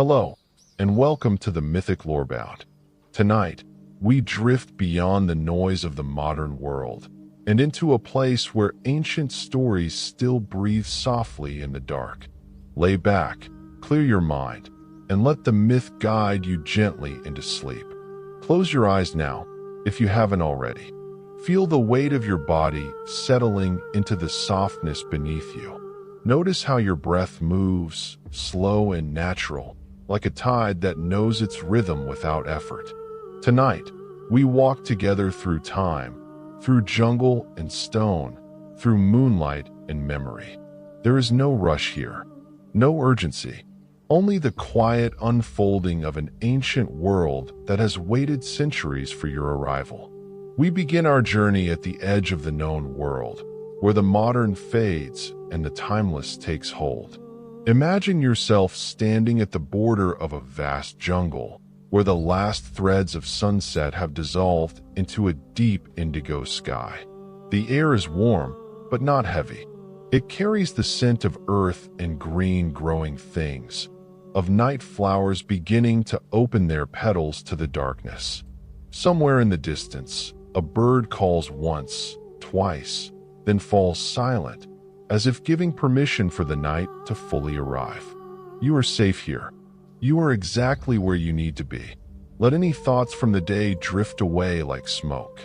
Hello, and welcome to the Mythic Lorebound. Tonight, we drift beyond the noise of the modern world and into a place where ancient stories still breathe softly in the dark. Lay back, clear your mind, and let the myth guide you gently into sleep. Close your eyes now, if you haven't already. Feel the weight of your body settling into the softness beneath you. Notice how your breath moves, slow and natural, like a tide that knows its rhythm without effort. Tonight, we walk together through time, through jungle and stone, through moonlight and memory. There is no rush here, no urgency, only the quiet unfolding of an ancient world that has waited centuries for your arrival. We begin our journey at the edge of the known world, where the modern fades and the timeless takes hold. Imagine yourself standing at the border of a vast jungle, where the last threads of sunset have dissolved into a deep indigo sky. The air is warm, but not heavy. It carries the scent of earth and green growing things, of night flowers beginning to open their petals to the darkness. Somewhere in the distance, a bird calls once, twice, then falls silent, as if giving permission for the night to fully arrive. You are safe here. You are exactly where you need to be. Let any thoughts from the day drift away like smoke.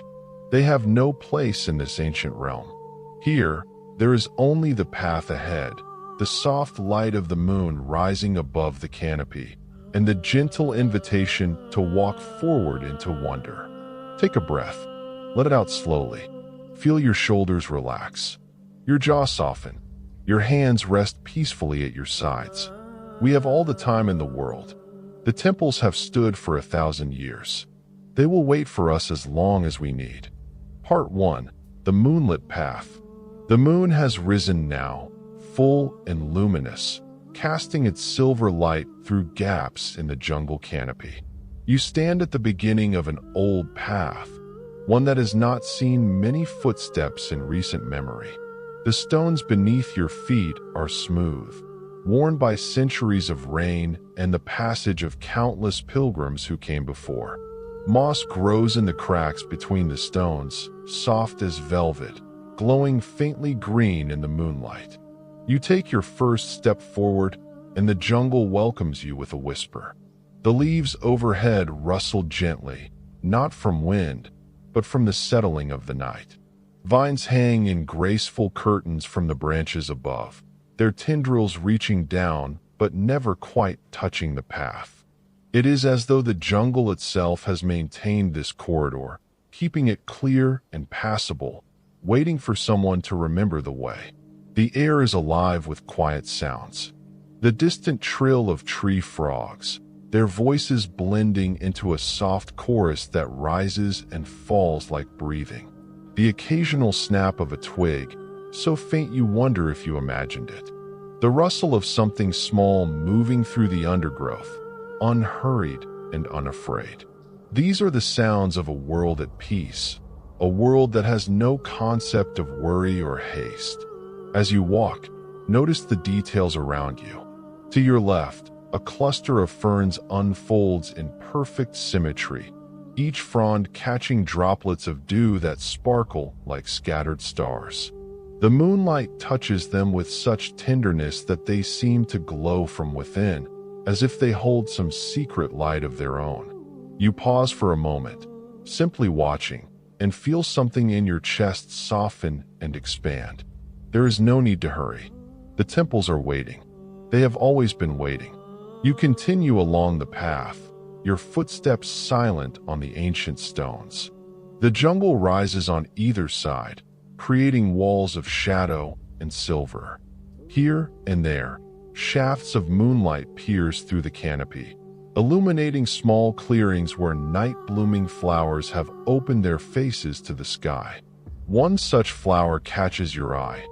They have no place in this ancient realm. Here, there is only the path ahead, the soft light of the moon rising above the canopy, and the gentle invitation to walk forward into wonder. Take a breath. Let it out slowly. Feel your shoulders relax, your jaw soften, your hands rest peacefully at your sides. We have all the time in the world. The temples have stood for 1,000 years. They will wait for us as long as we need. Part 1. The Moonlit Path. The moon has risen now, full and luminous, casting its silver light through gaps in the jungle canopy. You stand at the beginning of an old path, one that has not seen many footsteps in recent memory. The stones beneath your feet are smooth, worn by centuries of rain and the passage of countless pilgrims who came before. Moss grows in the cracks between the stones, soft as velvet, glowing faintly green in the moonlight. You take your first step forward, and the jungle welcomes you with a whisper. The leaves overhead rustle gently, not from wind, but from the settling of the night. Vines hang in graceful curtains from the branches above, their tendrils reaching down but never quite touching the path. It is as though the jungle itself has maintained this corridor, keeping it clear and passable, waiting for someone to remember the way. The air is alive with quiet sounds. The distant trill of tree frogs, their voices blending into a soft chorus that rises and falls like breathing. The occasional snap of a twig, so faint you wonder if you imagined it. The rustle of something small moving through the undergrowth, unhurried and unafraid. These are the sounds of a world at peace, a world that has no concept of worry or haste. As you walk, notice the details around you. To your left, a cluster of ferns unfolds in perfect symmetry, each frond catching droplets of dew that sparkle like scattered stars. The moonlight touches them with such tenderness that they seem to glow from within, as if they hold some secret light of their own. You pause for a moment, simply watching, and feel something in your chest soften and expand. There is no need to hurry. The temples are waiting. They have always been waiting. You continue along the path, your footsteps silent on the ancient stones. The jungle rises on either side, creating walls of shadow and silver. Here and there, shafts of moonlight pierce through the canopy, illuminating small clearings where night-blooming flowers have opened their faces to the sky. One such flower catches your eye,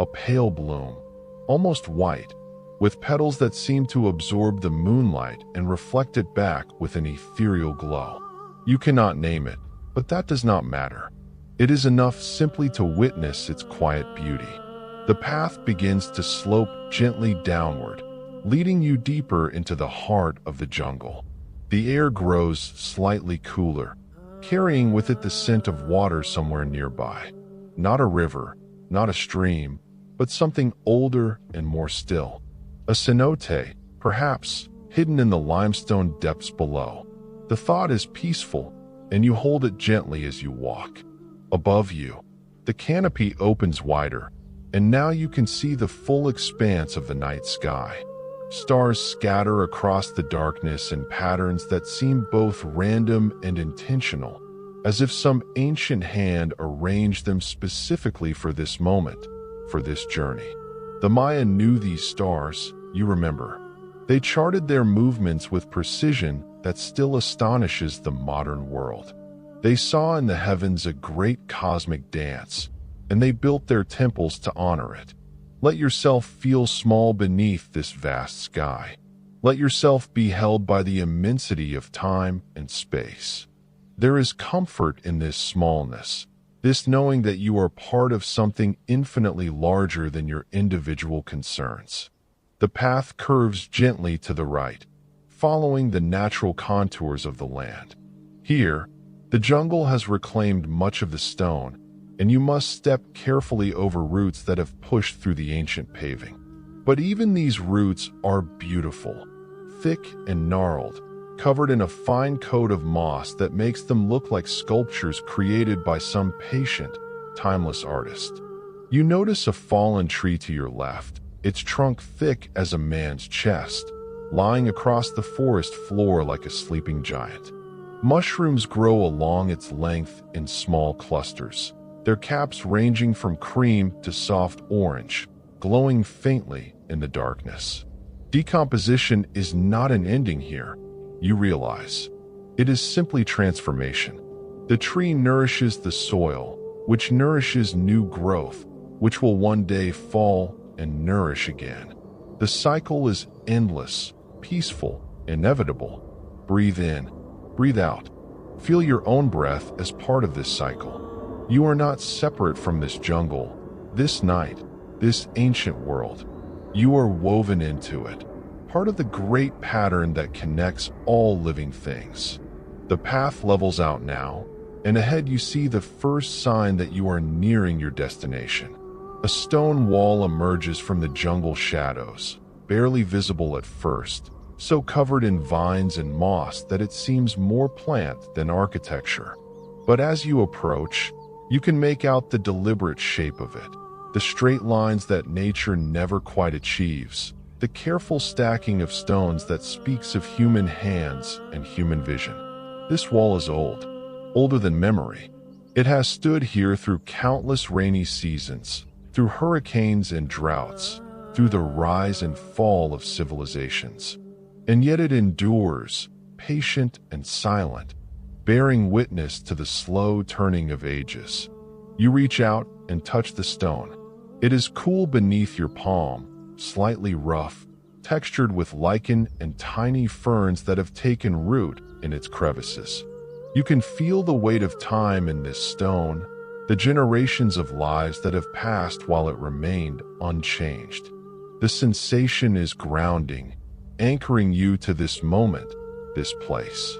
a pale bloom, almost white, with petals that seem to absorb the moonlight and reflect it back with an ethereal glow. You cannot name it, but that does not matter. It is enough simply to witness its quiet beauty. The path begins to slope gently downward, leading you deeper into the heart of the jungle. The air grows slightly cooler, carrying with it the scent of water somewhere nearby. Not a river, not a stream, but something older and more still. A cenote, perhaps, hidden in the limestone depths below. The thought is peaceful, and you hold it gently as you walk. Above you, the canopy opens wider, and now you can see the full expanse of the night sky. Stars scatter across the darkness in patterns that seem both random and intentional, as if some ancient hand arranged them specifically for this moment, for this journey. The Maya knew these stars, you remember. They charted their movements with precision that still astonishes the modern world. They saw in the heavens a great cosmic dance, and they built their temples to honor it. Let yourself feel small beneath this vast sky. Let yourself be held by the immensity of time and space. There is comfort in this smallness, this knowing that you are part of something infinitely larger than your individual concerns. The path curves gently to the right, following the natural contours of the land. Here, the jungle has reclaimed much of the stone, and you must step carefully over roots that have pushed through the ancient paving. But even these roots are beautiful, thick and gnarled, covered in a fine coat of moss that makes them look like sculptures created by some patient, timeless artist. You notice a fallen tree to your left, its trunk thick as a man's chest, lying across the forest floor like a sleeping giant. Mushrooms grow along its length in small clusters, their caps ranging from cream to soft orange, glowing faintly in the darkness. Decomposition is not an ending here, you realize. It is simply transformation. The tree nourishes the soil, which nourishes new growth, which will one day fall and nourish again. The cycle is endless, peaceful, inevitable. Breathe in, breathe out. Feel your own breath as part of this cycle. You are not separate from this jungle, this night, this ancient world. You are woven into it, part of the great pattern that connects all living things. The path levels out now, and ahead you see the first sign that you are nearing your destination. A stone wall emerges from the jungle shadows, barely visible at first, so covered in vines and moss that it seems more plant than architecture. But as you approach, you can make out the deliberate shape of it, the straight lines that nature never quite achieves, the careful stacking of stones that speaks of human hands and human vision. This wall is old, older than memory. It has stood here through countless rainy seasons, through hurricanes and droughts, through the rise and fall of civilizations. And yet it endures, patient and silent, bearing witness to the slow turning of ages. You reach out and touch the stone. It is cool beneath your palm, slightly rough, textured with lichen and tiny ferns that have taken root in its crevices. You can feel the weight of time in this stone, the generations of lives that have passed while it remained unchanged. The sensation is grounding, anchoring you to this moment, this place.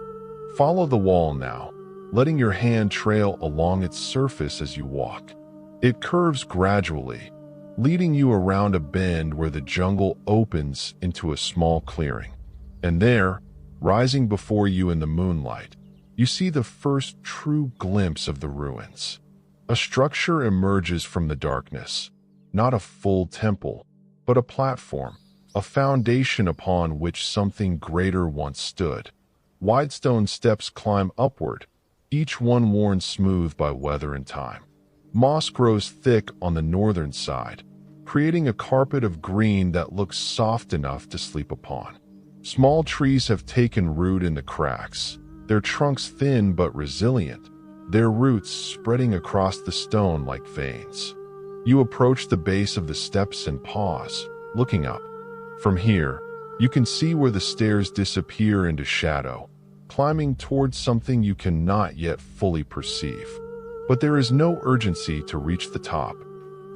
Follow the wall now, letting your hand trail along its surface as you walk. It curves gradually, leading you around a bend where the jungle opens into a small clearing. And there, rising before you in the moonlight, you see the first true glimpse of the ruins. A structure emerges from the darkness, not a full temple, but a platform, a foundation upon which something greater once stood. Wide stone steps climb upward, each one worn smooth by weather and time. Moss grows thick on the northern side, creating a carpet of green that looks soft enough to sleep upon. Small trees have taken root in the cracks, their trunks thin but resilient, their roots spreading across the stone like veins. You approach the base of the steps and pause, looking up. From here, you can see where the stairs disappear into shadow, climbing towards something you cannot yet fully perceive. But there is no urgency to reach the top.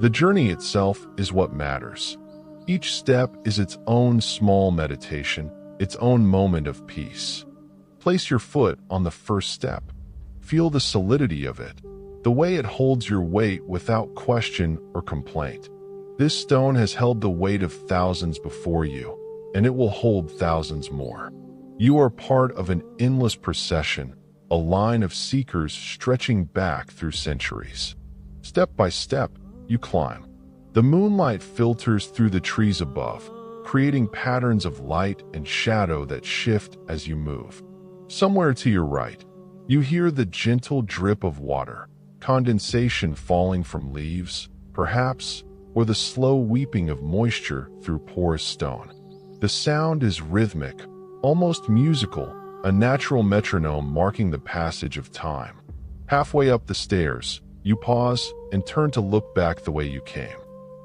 The journey itself is what matters. Each step is its own small meditation, its own moment of peace. Place your foot on the first step. Feel the solidity of it, the way it holds your weight without question or complaint. This stone has held the weight of thousands before you, and it will hold thousands more. You are part of an endless procession, a line of seekers stretching back through centuries. Step by step, you climb. The moonlight filters through the trees above, creating patterns of light and shadow that shift as you move. Somewhere to your right, you hear the gentle drip of water, condensation falling from leaves, perhaps, or the slow weeping of moisture through porous stone. The sound is rhythmic, almost musical, a natural metronome marking the passage of time. Halfway up the stairs, you pause and turn to look back the way you came.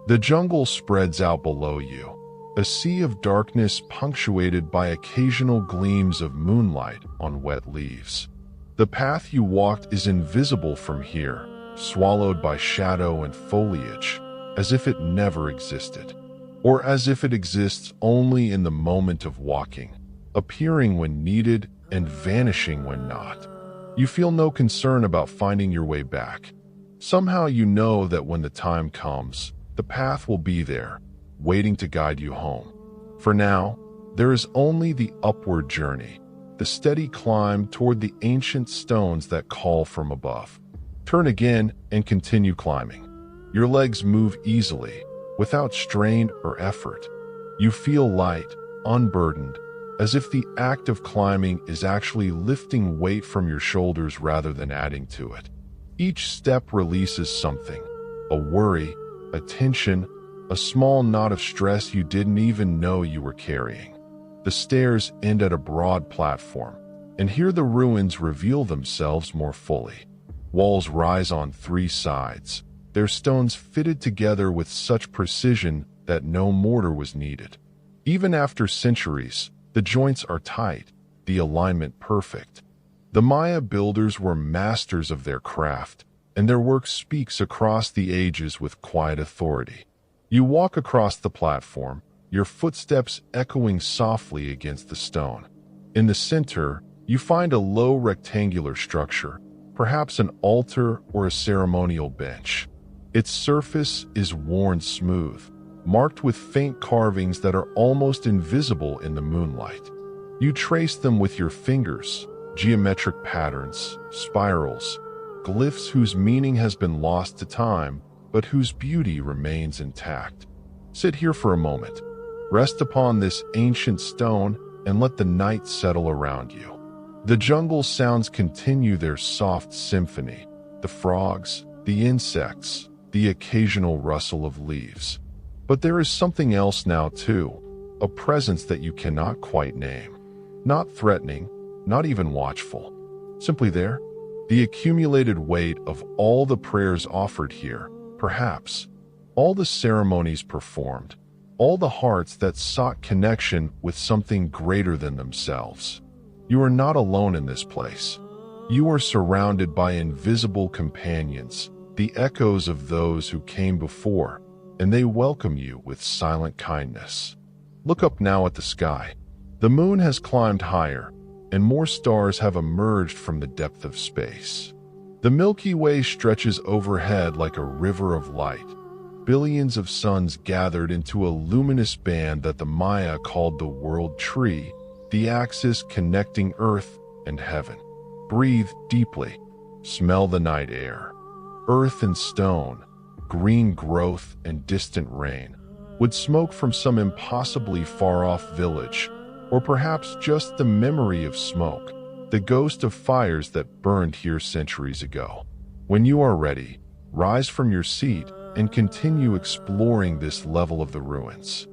The jungle spreads out below you, a sea of darkness punctuated by occasional gleams of moonlight on wet leaves. The path you walked is invisible from here, swallowed by shadow and foliage, as if it never existed, or as if it exists only in the moment of walking, appearing when needed and vanishing when not. You feel no concern about finding your way back. Somehow you know that when the time comes, the path will be there, waiting to guide you home. For now, there is only the upward journey, the steady climb toward the ancient stones that call from above. Turn again and continue climbing. Your legs move easily, without strain or effort. You feel light, unburdened, as if the act of climbing is actually lifting weight from your shoulders rather than adding to it. Each step releases something, a worry, a tension, a small knot of stress you didn't even know you were carrying. The stairs end at a broad platform, and here the ruins reveal themselves more fully. Walls rise on three sides, their stones fitted together with such precision that no mortar was needed. Even after centuries, the joints are tight, the alignment perfect. The Maya builders were masters of their craft, and their work speaks across the ages with quiet authority. You walk across the platform, your footsteps echoing softly against the stone. In the center, you find a low rectangular structure, perhaps an altar or a ceremonial bench. Its surface is worn smooth, marked with faint carvings that are almost invisible in the moonlight. You trace them with your fingers, geometric patterns, spirals, glyphs whose meaning has been lost to time, but whose beauty remains intact. Sit here for a moment. Rest upon this ancient stone and let the night settle around you. The jungle sounds continue their soft symphony, the frogs, the insects, the occasional rustle of leaves. But there is something else now too, a presence that you cannot quite name. Not threatening, not even watchful. Simply there, the accumulated weight of all the prayers offered here, perhaps, all the ceremonies performed, all the hearts that sought connection with something greater than themselves. You are not alone in this place. You are surrounded by invisible companions, the echoes of those who came before, and they welcome you with silent kindness. Look up now at the sky. The moon has climbed higher, and more stars have emerged from the depth of space. The Milky Way stretches overhead like a river of light, billions of suns gathered into a luminous band that the Maya called the World Tree, the axis connecting Earth and heaven. Breathe deeply. Smell the night air. Earth and stone, green growth and distant rain. Would smoke from some impossibly far-off village, or perhaps just the memory of smoke, the ghost of fires that burned here centuries ago. When you are ready, rise from your seat and continue exploring this level of the ruins.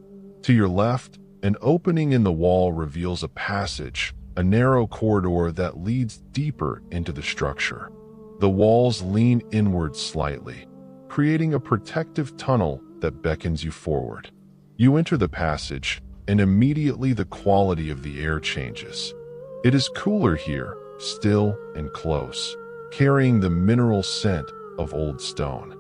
To your left, an opening in the wall reveals a passage, a narrow corridor that leads deeper into the structure. The walls lean inward slightly, creating a protective tunnel that beckons you forward. You enter the passage, and immediately the quality of the air changes. It is cooler here, still and close, carrying the mineral scent of old stone.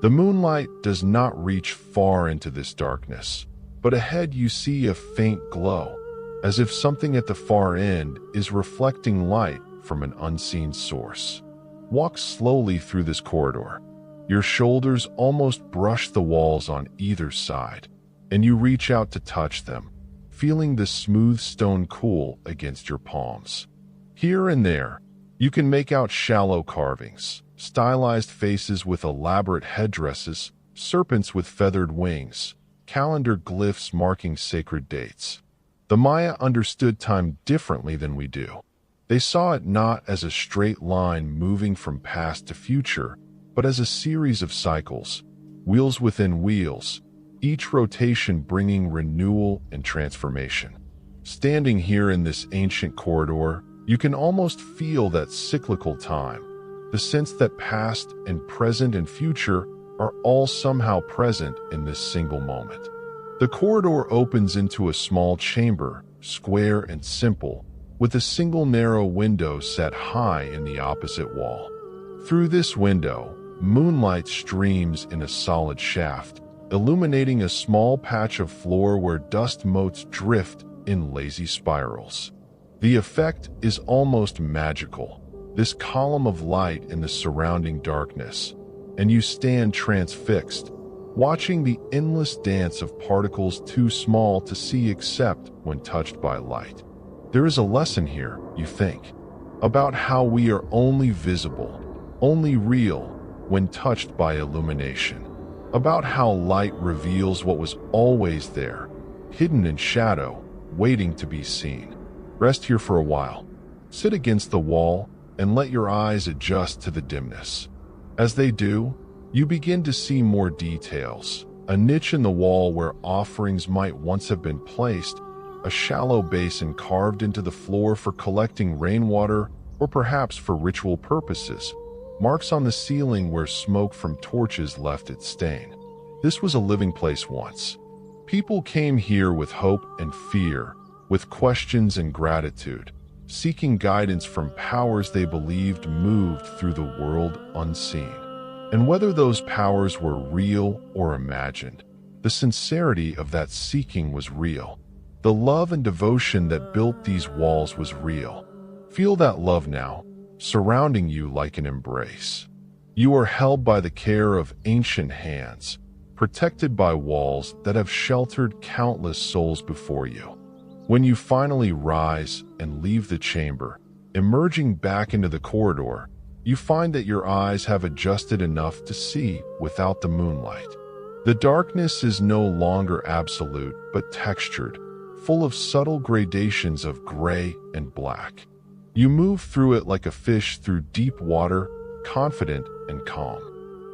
The moonlight does not reach far into this darkness, but ahead you see a faint glow, as if something at the far end is reflecting light from an unseen source. Walk slowly through this corridor. Your shoulders almost brush the walls on either side, and you reach out to touch them, feeling the smooth stone cool against your palms. Here and there, you can make out shallow carvings, stylized faces with elaborate headdresses, serpents with feathered wings, calendar glyphs marking sacred dates. The Maya understood time differently than we do. They saw it not as a straight line moving from past to future, but as a series of cycles, wheels within wheels, each rotation bringing renewal and transformation. Standing here in this ancient corridor, you can almost feel that cyclical time, the sense that past and present and future are all somehow present in this single moment. The corridor opens into a small chamber, square and simple, with a single narrow window set high in the opposite wall. Through this window, moonlight streams in a solid shaft, illuminating a small patch of floor where dust motes drift in lazy spirals. The effect is almost magical, this column of light in the surrounding darkness, and you stand transfixed, watching the endless dance of particles too small to see except when touched by light. There is a lesson here, you think, about how we are only visible, only real, when touched by illumination, about how light reveals what was always there, hidden in shadow, waiting to be seen. Rest here for a while. Sit against the wall and let your eyes adjust to the dimness. As they do, you begin to see more details. A niche in the wall where offerings might once have been placed, a shallow basin carved into the floor for collecting rainwater or perhaps for ritual purposes, marks on the ceiling where smoke from torches left its stain. This was a living place once. People came here with hope and fear, with questions and gratitude, seeking guidance from powers they believed moved through the world unseen. And whether those powers were real or imagined, the sincerity of that seeking was real. The love and devotion that built these walls was real. Feel that love now, surrounding you like an embrace. You are held by the care of ancient hands, protected by walls that have sheltered countless souls before you. When you finally rise and leave the chamber, emerging back into the corridor, you find that your eyes have adjusted enough to see without the moonlight. The darkness is no longer absolute but textured, full of subtle gradations of gray and black. You move through it like a fish through deep water, confident and calm.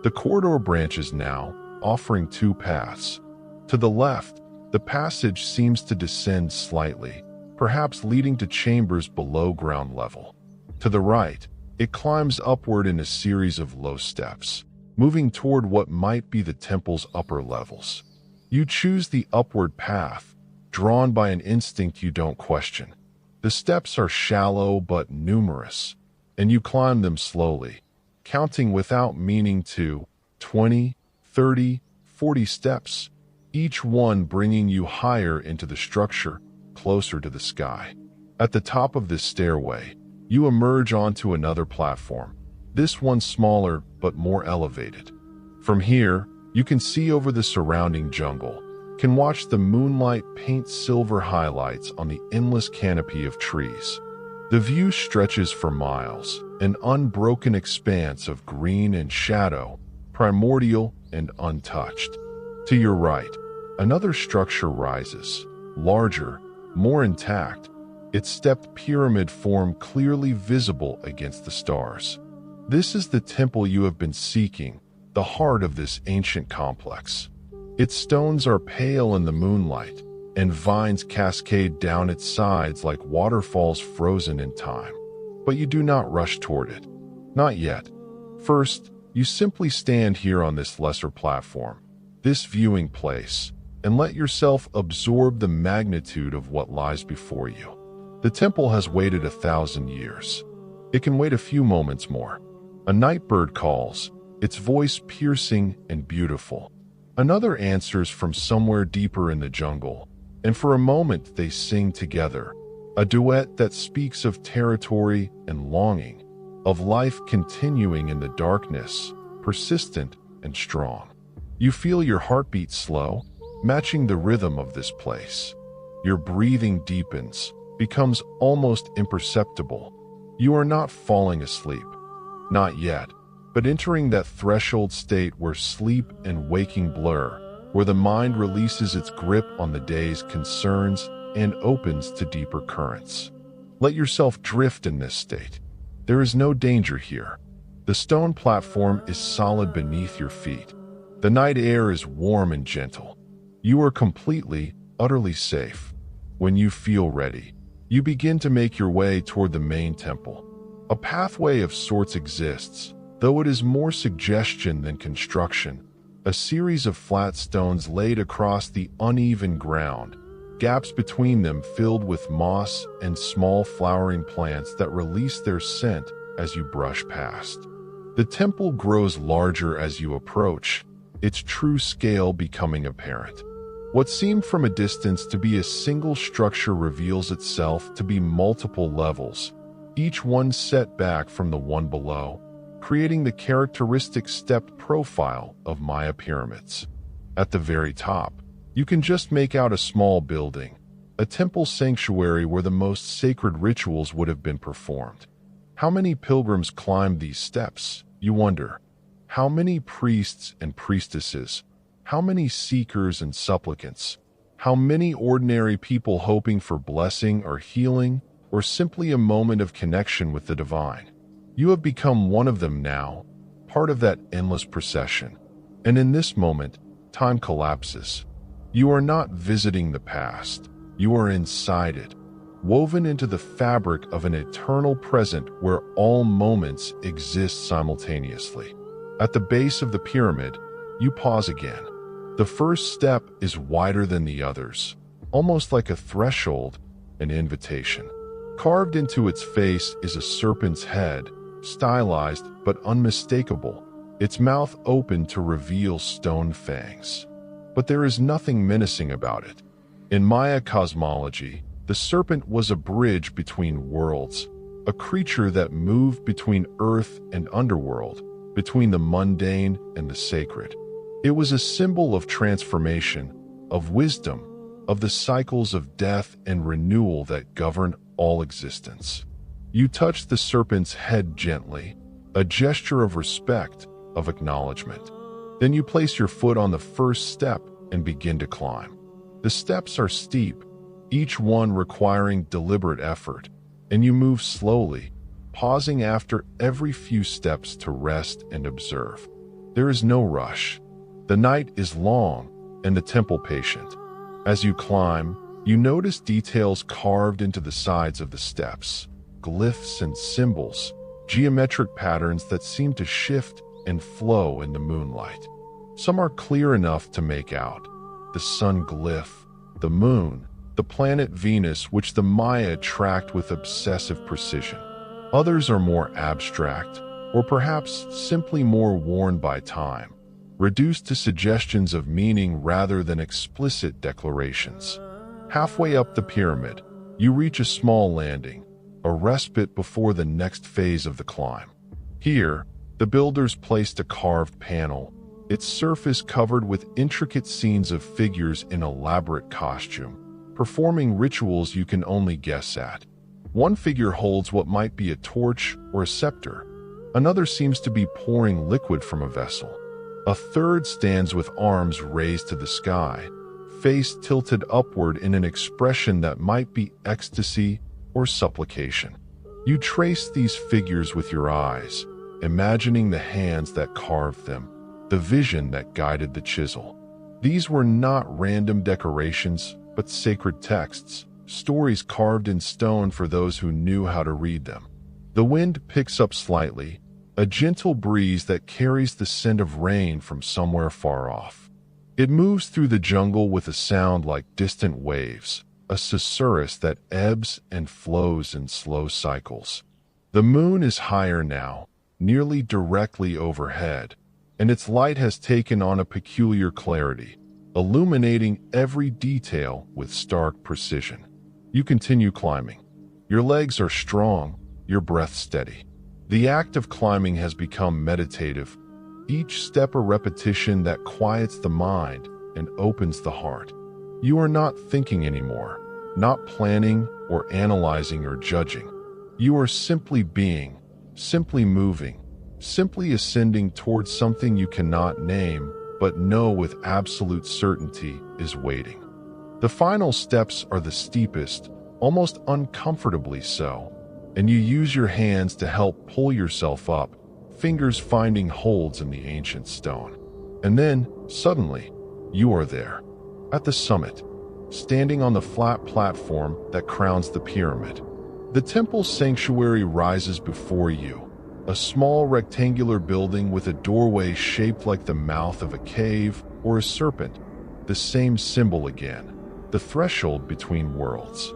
The corridor branches now, offering two paths. To the left, the passage seems to descend slightly, perhaps leading to chambers below ground level. To the right, it climbs upward in a series of low steps, moving toward what might be the temple's upper levels. You choose the upward path, drawn by an instinct you don't question. The steps are shallow but numerous, and you climb them slowly, counting without meaning to 20, 30, 40 steps, each one bringing you higher into the structure, closer to the sky. At the top of this stairway, you emerge onto another platform, this one smaller but more elevated. From here, you can see over the surrounding jungle, can watch the moonlight paint silver highlights on the endless canopy of trees. The view stretches for miles, an unbroken expanse of green and shadow, primordial and untouched. To your right, another structure rises, larger, more intact, its stepped pyramid form clearly visible against the stars. This is the temple you have been seeking, the heart of this ancient complex. Its stones are pale in the moonlight, and vines cascade down its sides like waterfalls frozen in time. But you do not rush toward it. Not yet. First, you simply stand here on this lesser platform, this viewing place, and let yourself absorb the magnitude of what lies before you. The temple has waited 1,000 years. It can wait a few moments more. A night bird calls, its voice piercing and beautiful. Another answers from somewhere deeper in the jungle, and for a moment they sing together, a duet that speaks of territory and longing, of life continuing in the darkness, persistent and strong. You feel your heartbeat slow, matching the rhythm of this place. Your breathing deepens, becomes almost imperceptible. You are not falling asleep. Not yet, but entering that threshold state where sleep and waking blur, where the mind releases its grip on the day's concerns and opens to deeper currents. Let yourself drift in this state. There is no danger here. The stone platform is solid beneath your feet. The night air is warm and gentle. You are completely, utterly safe. When you feel ready, you begin to make your way toward the main temple. A pathway of sorts exists, though it is more suggestion than construction. A series of flat stones laid across the uneven ground, gaps between them filled with moss and small flowering plants that release their scent as you brush past. The temple grows larger as you approach, its true scale becoming apparent. What seemed from a distance to be a single structure reveals itself to be multiple levels, each one set back from the one below, creating the characteristic stepped profile of Maya pyramids. At the very top, you can just make out a small building, a temple sanctuary where the most sacred rituals would have been performed. How many pilgrims climbed these steps, you wonder? How many priests and priestesses? How many seekers and supplicants? How many ordinary people hoping for blessing or healing, or simply a moment of connection with the divine? You have become one of them now, part of that endless procession. And in this moment, time collapses. You are not visiting the past. You are inside it, woven into the fabric of an eternal present where all moments exist simultaneously. At the base of the pyramid, you pause again. The first step is wider than the others, almost like a threshold, an invitation. Carved into its face is a serpent's head, stylized but unmistakable, its mouth open to reveal stone fangs. But there is nothing menacing about it. In Maya cosmology, the serpent was a bridge between worlds, a creature that moved between earth and underworld, between the mundane and the sacred. It was a symbol of transformation, of wisdom, of the cycles of death and renewal that govern all existence. You touch the serpent's head gently, a gesture of respect, of acknowledgement. Then you place your foot on the first step and begin to climb. The steps are steep, each one requiring deliberate effort, and you move slowly, pausing after every few steps to rest and observe. There is no rush. The night is long and the temple patient. As you climb, you notice details carved into the sides of the steps, glyphs and symbols, geometric patterns that seem to shift and flow in the moonlight. Some are clear enough to make out: the sun glyph, the moon, the planet Venus, which the Maya tracked with obsessive precision. Others are more abstract, or perhaps simply more worn by time, reduced to suggestions of meaning rather than explicit declarations. Halfway up the pyramid, you reach a small landing, a respite before the next phase of the climb. Here, the builders placed a carved panel, its surface covered with intricate scenes of figures in elaborate costume, performing rituals you can only guess at. One figure holds what might be a torch or a scepter. Another seems to be pouring liquid from a vessel. A third stands with arms raised to the sky, face tilted upward in an expression that might be ecstasy or supplication. You trace these figures with your eyes, imagining the hands that carved them, the vision that guided the chisel. These were not random decorations, but sacred texts, stories carved in stone for those who knew how to read them. The wind picks up slightly, a gentle breeze that carries the scent of rain from somewhere far off. It moves through the jungle with a sound like distant waves, a susurrus that ebbs and flows in slow cycles. The moon is higher now, nearly directly overhead, and its light has taken on a peculiar clarity, illuminating every detail with stark precision. You continue climbing. Your legs are strong, your breath steady. The act of climbing has become meditative, each step a repetition that quiets the mind and opens the heart. You are not thinking anymore, not planning or analyzing or judging. You are simply being, simply moving, simply ascending towards something you cannot name, but know with absolute certainty is waiting. The final steps are the steepest, almost uncomfortably so, and you use your hands to help pull yourself up, fingers finding holds in the ancient stone. And then, suddenly, you are there, at the summit, standing on the flat platform that crowns the pyramid. The temple sanctuary rises before you, a small rectangular building with a doorway shaped like the mouth of a cave or a serpent, the same symbol again, the threshold between worlds.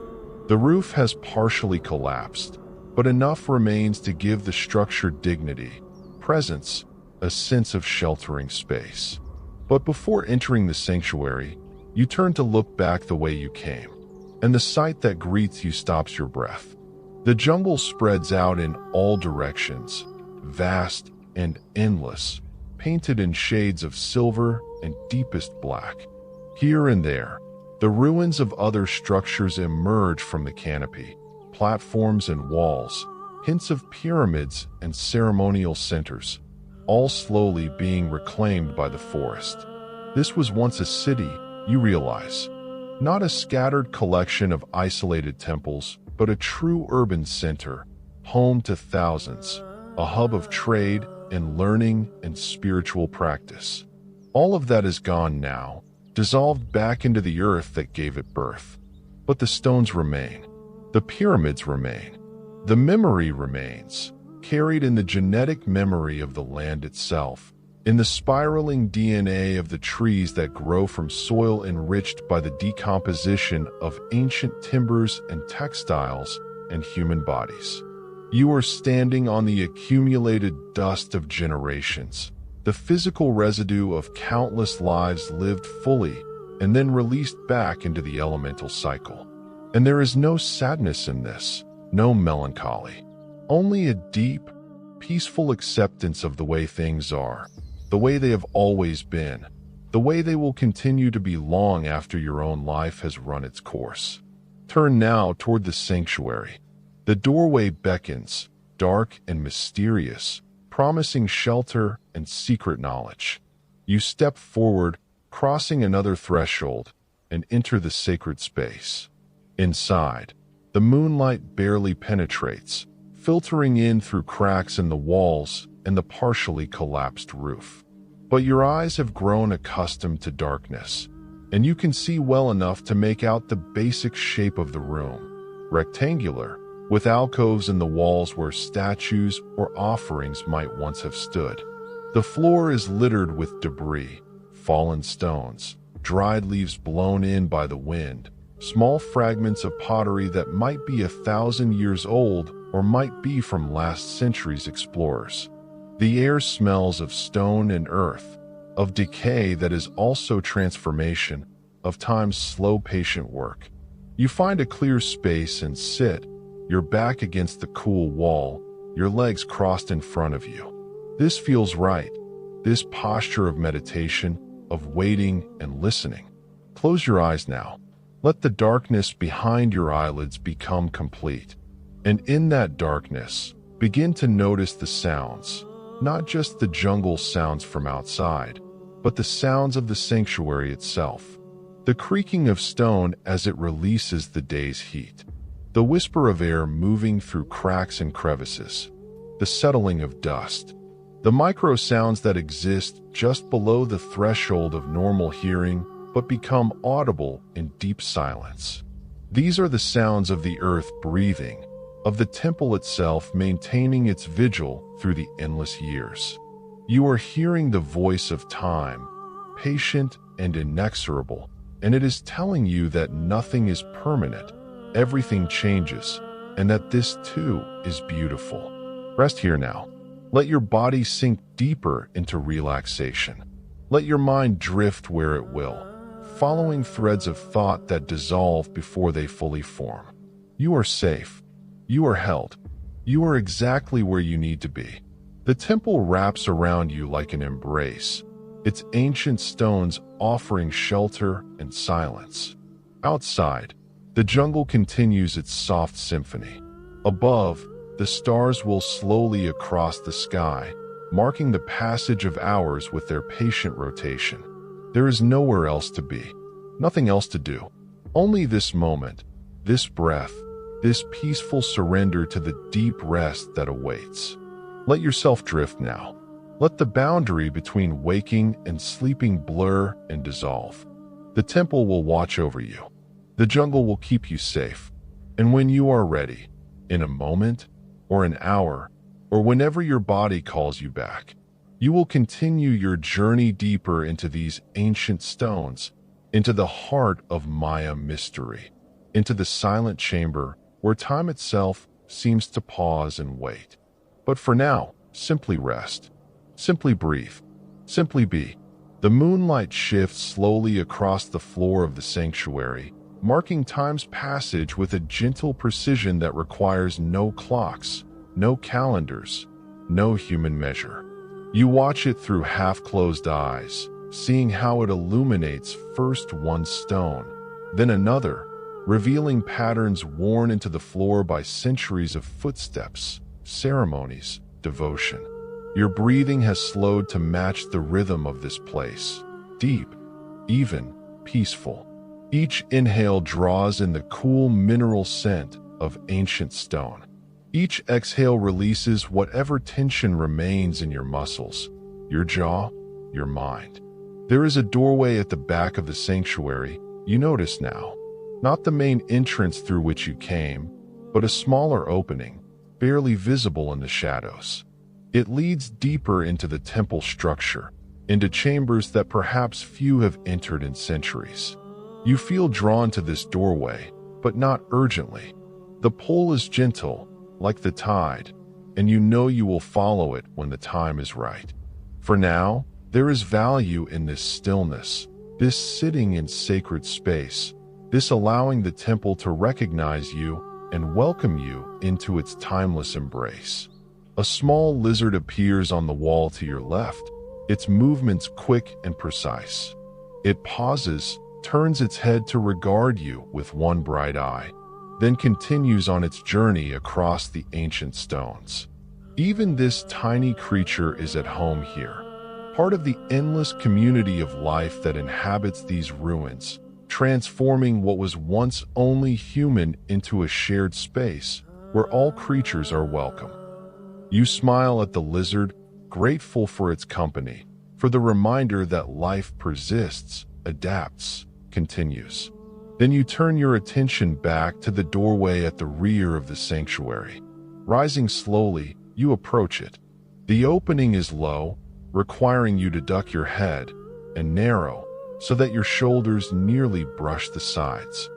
The roof has partially collapsed, but enough remains to give the structure dignity, presence, a sense of sheltering space. But before entering the sanctuary, you turn to look back the way you came, and the sight that greets you stops your breath. The jungle spreads out in all directions, vast and endless, painted in shades of silver and deepest black. Here and there, the ruins of other structures emerge from the canopy, platforms and walls, hints of pyramids and ceremonial centers, all slowly being reclaimed by the forest. This was once a city, you realize, not a scattered collection of isolated temples, but a true urban center, home to thousands, a hub of trade and learning and spiritual practice. All of that is gone now, dissolved back into the earth that gave it birth. But the stones remain, the pyramids remain, the memory remains, carried in the genetic memory of the land itself, in the spiraling DNA of the trees that grow from soil enriched by the decomposition of ancient timbers and textiles and human bodies. You are standing on the accumulated dust of generations, the physical residue of countless lives lived fully and then released back into the elemental cycle. And there is no sadness in this, no melancholy, only a deep, peaceful acceptance of the way things are, the way they have always been, the way they will continue to be long after your own life has run its course. Turn now toward the sanctuary. The doorway beckons, dark and mysterious, promising shelter and secret knowledge. You step forward, crossing another threshold, and enter the sacred space. Inside, the moonlight barely penetrates, filtering in through cracks in the walls and the partially collapsed roof. But your eyes have grown accustomed to darkness, and you can see well enough to make out the basic shape of the room, rectangular, with alcoves in the walls where statues or offerings might once have stood. The floor is littered with debris, fallen stones, dried leaves blown in by the wind, small fragments of pottery that might be 1,000 years old or might be from last century's explorers. The air smells of stone and earth, of decay that is also transformation, of time's slow patient work. You find a clear space and sit, your back against the cool wall, your legs crossed in front of you. This feels right, this posture of meditation, of waiting and listening. Close your eyes now. Let the darkness behind your eyelids become complete. And in that darkness, begin to notice the sounds, not just the jungle sounds from outside, but the sounds of the sanctuary itself. The creaking of stone as it releases the day's heat. The whisper of air moving through cracks and crevices. The settling of dust. The micro sounds that exist just below the threshold of normal hearing but become audible in deep silence. These are the sounds of the earth breathing, of the temple itself maintaining its vigil through the endless years. You are hearing the voice of time, patient and inexorable, and it is telling you that nothing is permanent, everything changes, and that this too is beautiful. Rest here now. Let your body sink deeper into relaxation. Let your mind drift where it will, following threads of thought that dissolve before they fully form. You are safe. You are held. You are exactly where you need to be. The temple wraps around you like an embrace, its ancient stones offering shelter and silence. Outside, the jungle continues its soft symphony. Above, the stars will slowly across the sky, marking the passage of hours with their patient rotation. There is nowhere else to be, nothing else to do. Only this moment, this breath, this peaceful surrender to the deep rest that awaits. Let yourself drift now. Let the boundary between waking and sleeping blur and dissolve. The temple will watch over you. The jungle will keep you safe. And when you are ready, in a moment, or an hour, or whenever your body calls you back, you will continue your journey deeper into these ancient stones, into the heart of Maya mystery, into the silent chamber where time itself seems to pause and wait. But for now, simply rest. Simply breathe. Simply be. The moonlight shifts slowly across the floor of the sanctuary, marking time's passage with a gentle precision that requires no clocks, no calendars, no human measure. You watch it through half-closed eyes, seeing how it illuminates first one stone, then another, revealing patterns worn into the floor by centuries of footsteps, ceremonies, devotion. Your breathing has slowed to match the rhythm of this place, deep, even, peaceful. Each inhale draws in the cool mineral scent of ancient stone. Each exhale releases whatever tension remains in your muscles, your jaw, your mind. There is a doorway at the back of the sanctuary, you notice now. Not the main entrance through which you came, but a smaller opening, barely visible in the shadows. It leads deeper into the temple structure, into chambers that perhaps few have entered in centuries. You feel drawn to this doorway, but not urgently. The pull is gentle, like the tide, and you know you will follow it when the time is right. For now, there is value in this stillness, this sitting in sacred space, this allowing the temple to recognize you and welcome you into its timeless embrace. A small lizard appears on the wall to your left, its movements quick and precise. It pauses, turns its head to regard you with one bright eye, then continues on its journey across the ancient stones. Even this tiny creature is at home here, part of the endless community of life that inhabits these ruins, transforming what was once only human into a shared space where all creatures are welcome. You smile at the lizard, grateful for its company, for the reminder that life persists, adapts, continues. Then you turn your attention back to the doorway at the rear of the sanctuary. Rising slowly, you approach it. The opening is low, requiring you to duck your head, and narrow, so that your shoulders nearly brush the sides.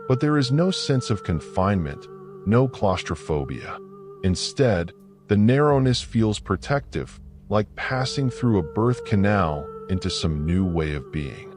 But there is no sense of confinement, no claustrophobia. Instead, the narrowness feels protective, like passing through a birth canal into some new way of being.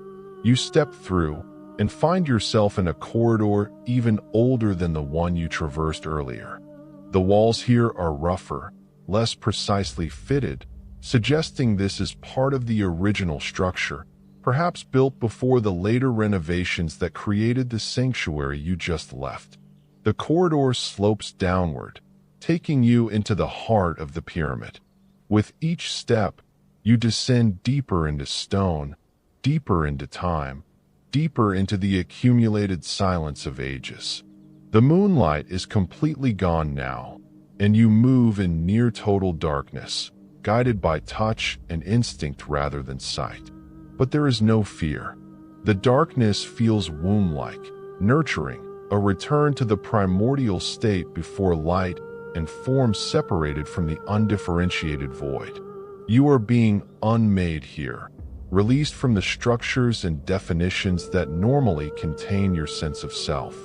You step through and find yourself in a corridor even older than the one you traversed earlier. The walls here are rougher, less precisely fitted, suggesting this is part of the original structure, perhaps built before the later renovations that created the sanctuary you just left. The corridor slopes downward, taking you into the heart of the pyramid. With each step, you descend deeper into stone, deeper into time, deeper into the accumulated silence of ages. The moonlight is completely gone now, and you move in near total darkness, guided by touch and instinct rather than sight. But there is no fear. The darkness feels womb-like, nurturing, a return to the primordial state before light and form separated from the undifferentiated void. You are being unmade here, released from the structures and definitions that normally contain your sense of self.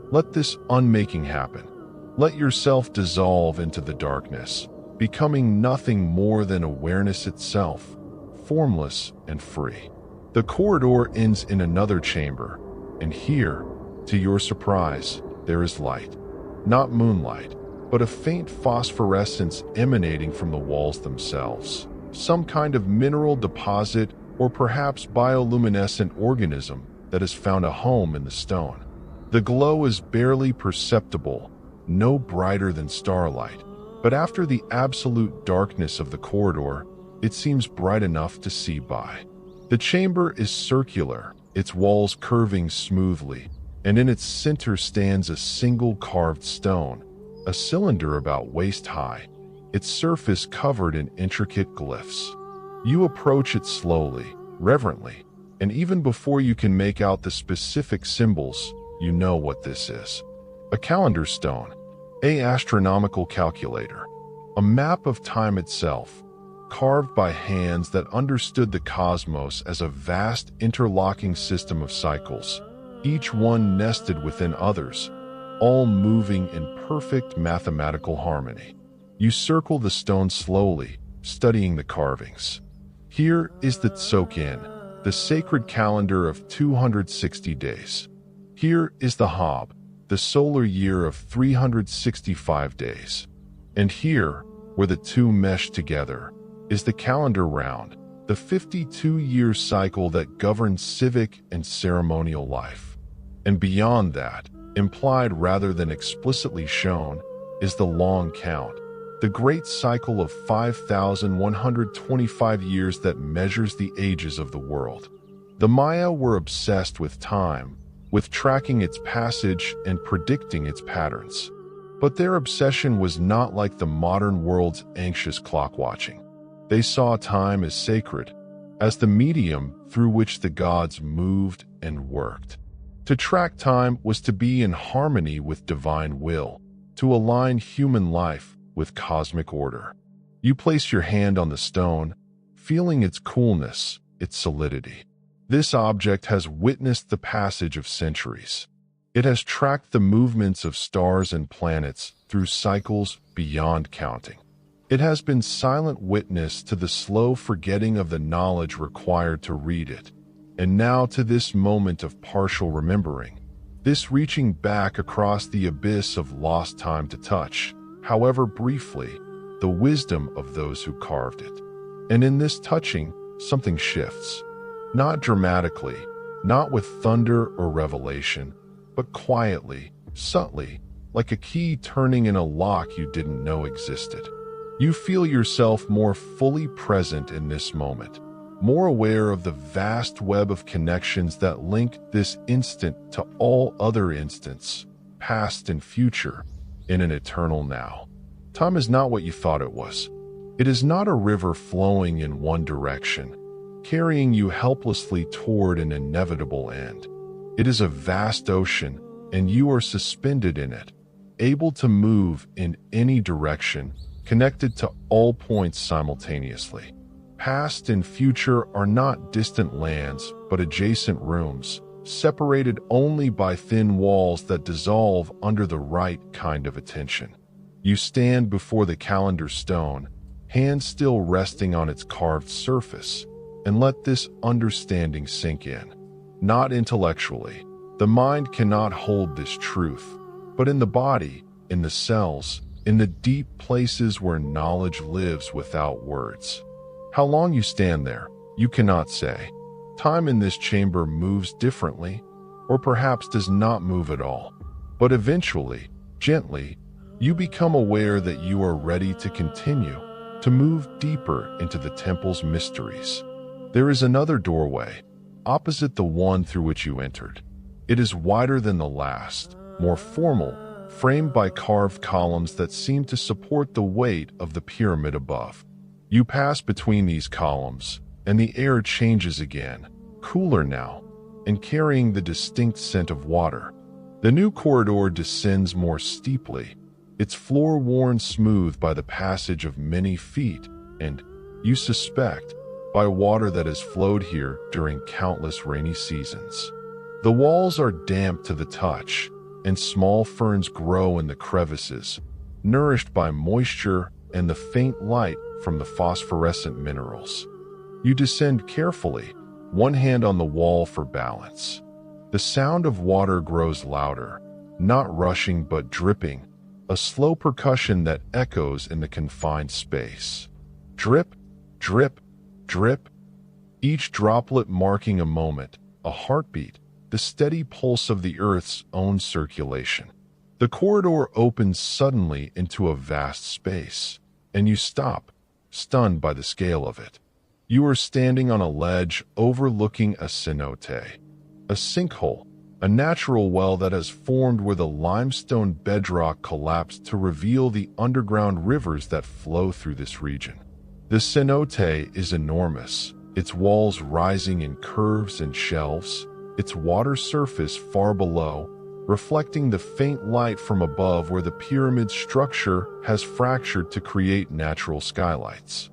Let this unmaking happen. Let yourself dissolve into the darkness, becoming nothing more than awareness itself, formless and free. The corridor ends in another chamber, and here, to your surprise, there is light. Not moonlight, but a faint phosphorescence emanating from the walls themselves. Some kind of mineral deposit or perhaps bioluminescent organism that has found a home in the stone. The glow is barely perceptible, no brighter than starlight, but after the absolute darkness of the corridor, it seems bright enough to see by. The chamber is circular, its walls curving smoothly, and in its center stands a single carved stone, a cylinder about waist high, its surface covered in intricate glyphs. You approach it slowly, reverently, and even before you can make out the specific symbols, you know what this is. A calendar stone, an astronomical calculator, a map of time itself, carved by hands that understood the cosmos as a vast interlocking system of cycles, each one nested within others, all moving in perfect mathematical harmony. You circle the stone slowly, studying the carvings. Here is the Tsokin, the sacred calendar of 260 days. Here is the Hab, the solar year of 365 days. And here, where the two mesh together, is the calendar round, the 52-year cycle that governs civic and ceremonial life. And beyond that, implied rather than explicitly shown, is the long count, the great cycle of 5,125 years that measures the ages of the world. The Maya were obsessed with time, with tracking its passage and predicting its patterns. But their obsession was not like the modern world's anxious clock watching. They saw time as sacred, as the medium through which the gods moved and worked. To track time was to be in harmony with divine will, to align human life with cosmic order. You place your hand on the stone, feeling its coolness, its solidity. This object has witnessed the passage of centuries. It has tracked the movements of stars and planets through cycles beyond counting. It has been silent witness to the slow forgetting of the knowledge required to read it, and now to this moment of partial remembering, this reaching back across the abyss of lost time to touch, however briefly, the wisdom of those who carved it. And in this touching, something shifts. Not dramatically, not with thunder or revelation, but quietly, subtly, like a key turning in a lock you didn't know existed. You feel yourself more fully present in this moment, more aware of the vast web of connections that link this instant to all other instants, past and future, in an eternal now. Time is not what you thought it was. It is not a river flowing in one direction, carrying you helplessly toward an inevitable end. It is a vast ocean, and you are suspended in it, able to move in any direction, connected to all points simultaneously. Past and future are not distant lands, but adjacent rooms, separated only by thin walls that dissolve under the right kind of attention. You stand before the calendar stone, hands still resting on its carved surface, and let this understanding sink in. Not intellectually. The mind cannot hold this truth, but in the body, in the cells, in the deep places where knowledge lives without words. How long you stand there, you cannot say. Time in this chamber moves differently, or perhaps does not move at all. But eventually, gently, you become aware that you are ready to continue, to move deeper into the temple's mysteries. There is another doorway, opposite the one through which you entered. It is wider than the last, more formal, framed by carved columns that seem to support the weight of the pyramid above. You pass between these columns, and the air changes again, cooler now, and carrying the distinct scent of water. The new corridor descends more steeply, its floor worn smooth by the passage of many feet, and, you suspect, by water that has flowed here during countless rainy seasons. The walls are damp to the touch, and small ferns grow in the crevices, nourished by moisture and the faint light from the phosphorescent minerals. You descend carefully, one hand on the wall for balance. The sound of water grows louder, not rushing but dripping, a slow percussion that echoes in the confined space. Drip, drip, drip, each droplet marking a moment, a heartbeat, the steady pulse of the Earth's own circulation. The corridor opens suddenly into a vast space, and you stop, stunned by the scale of it. You are standing on a ledge overlooking a cenote, a sinkhole, a natural well that has formed where the limestone bedrock collapsed to reveal the underground rivers that flow through this region. The cenote is enormous, its walls rising in curves and shelves, its water surface far below, reflecting the faint light from above where the pyramid structure has fractured to create natural skylights.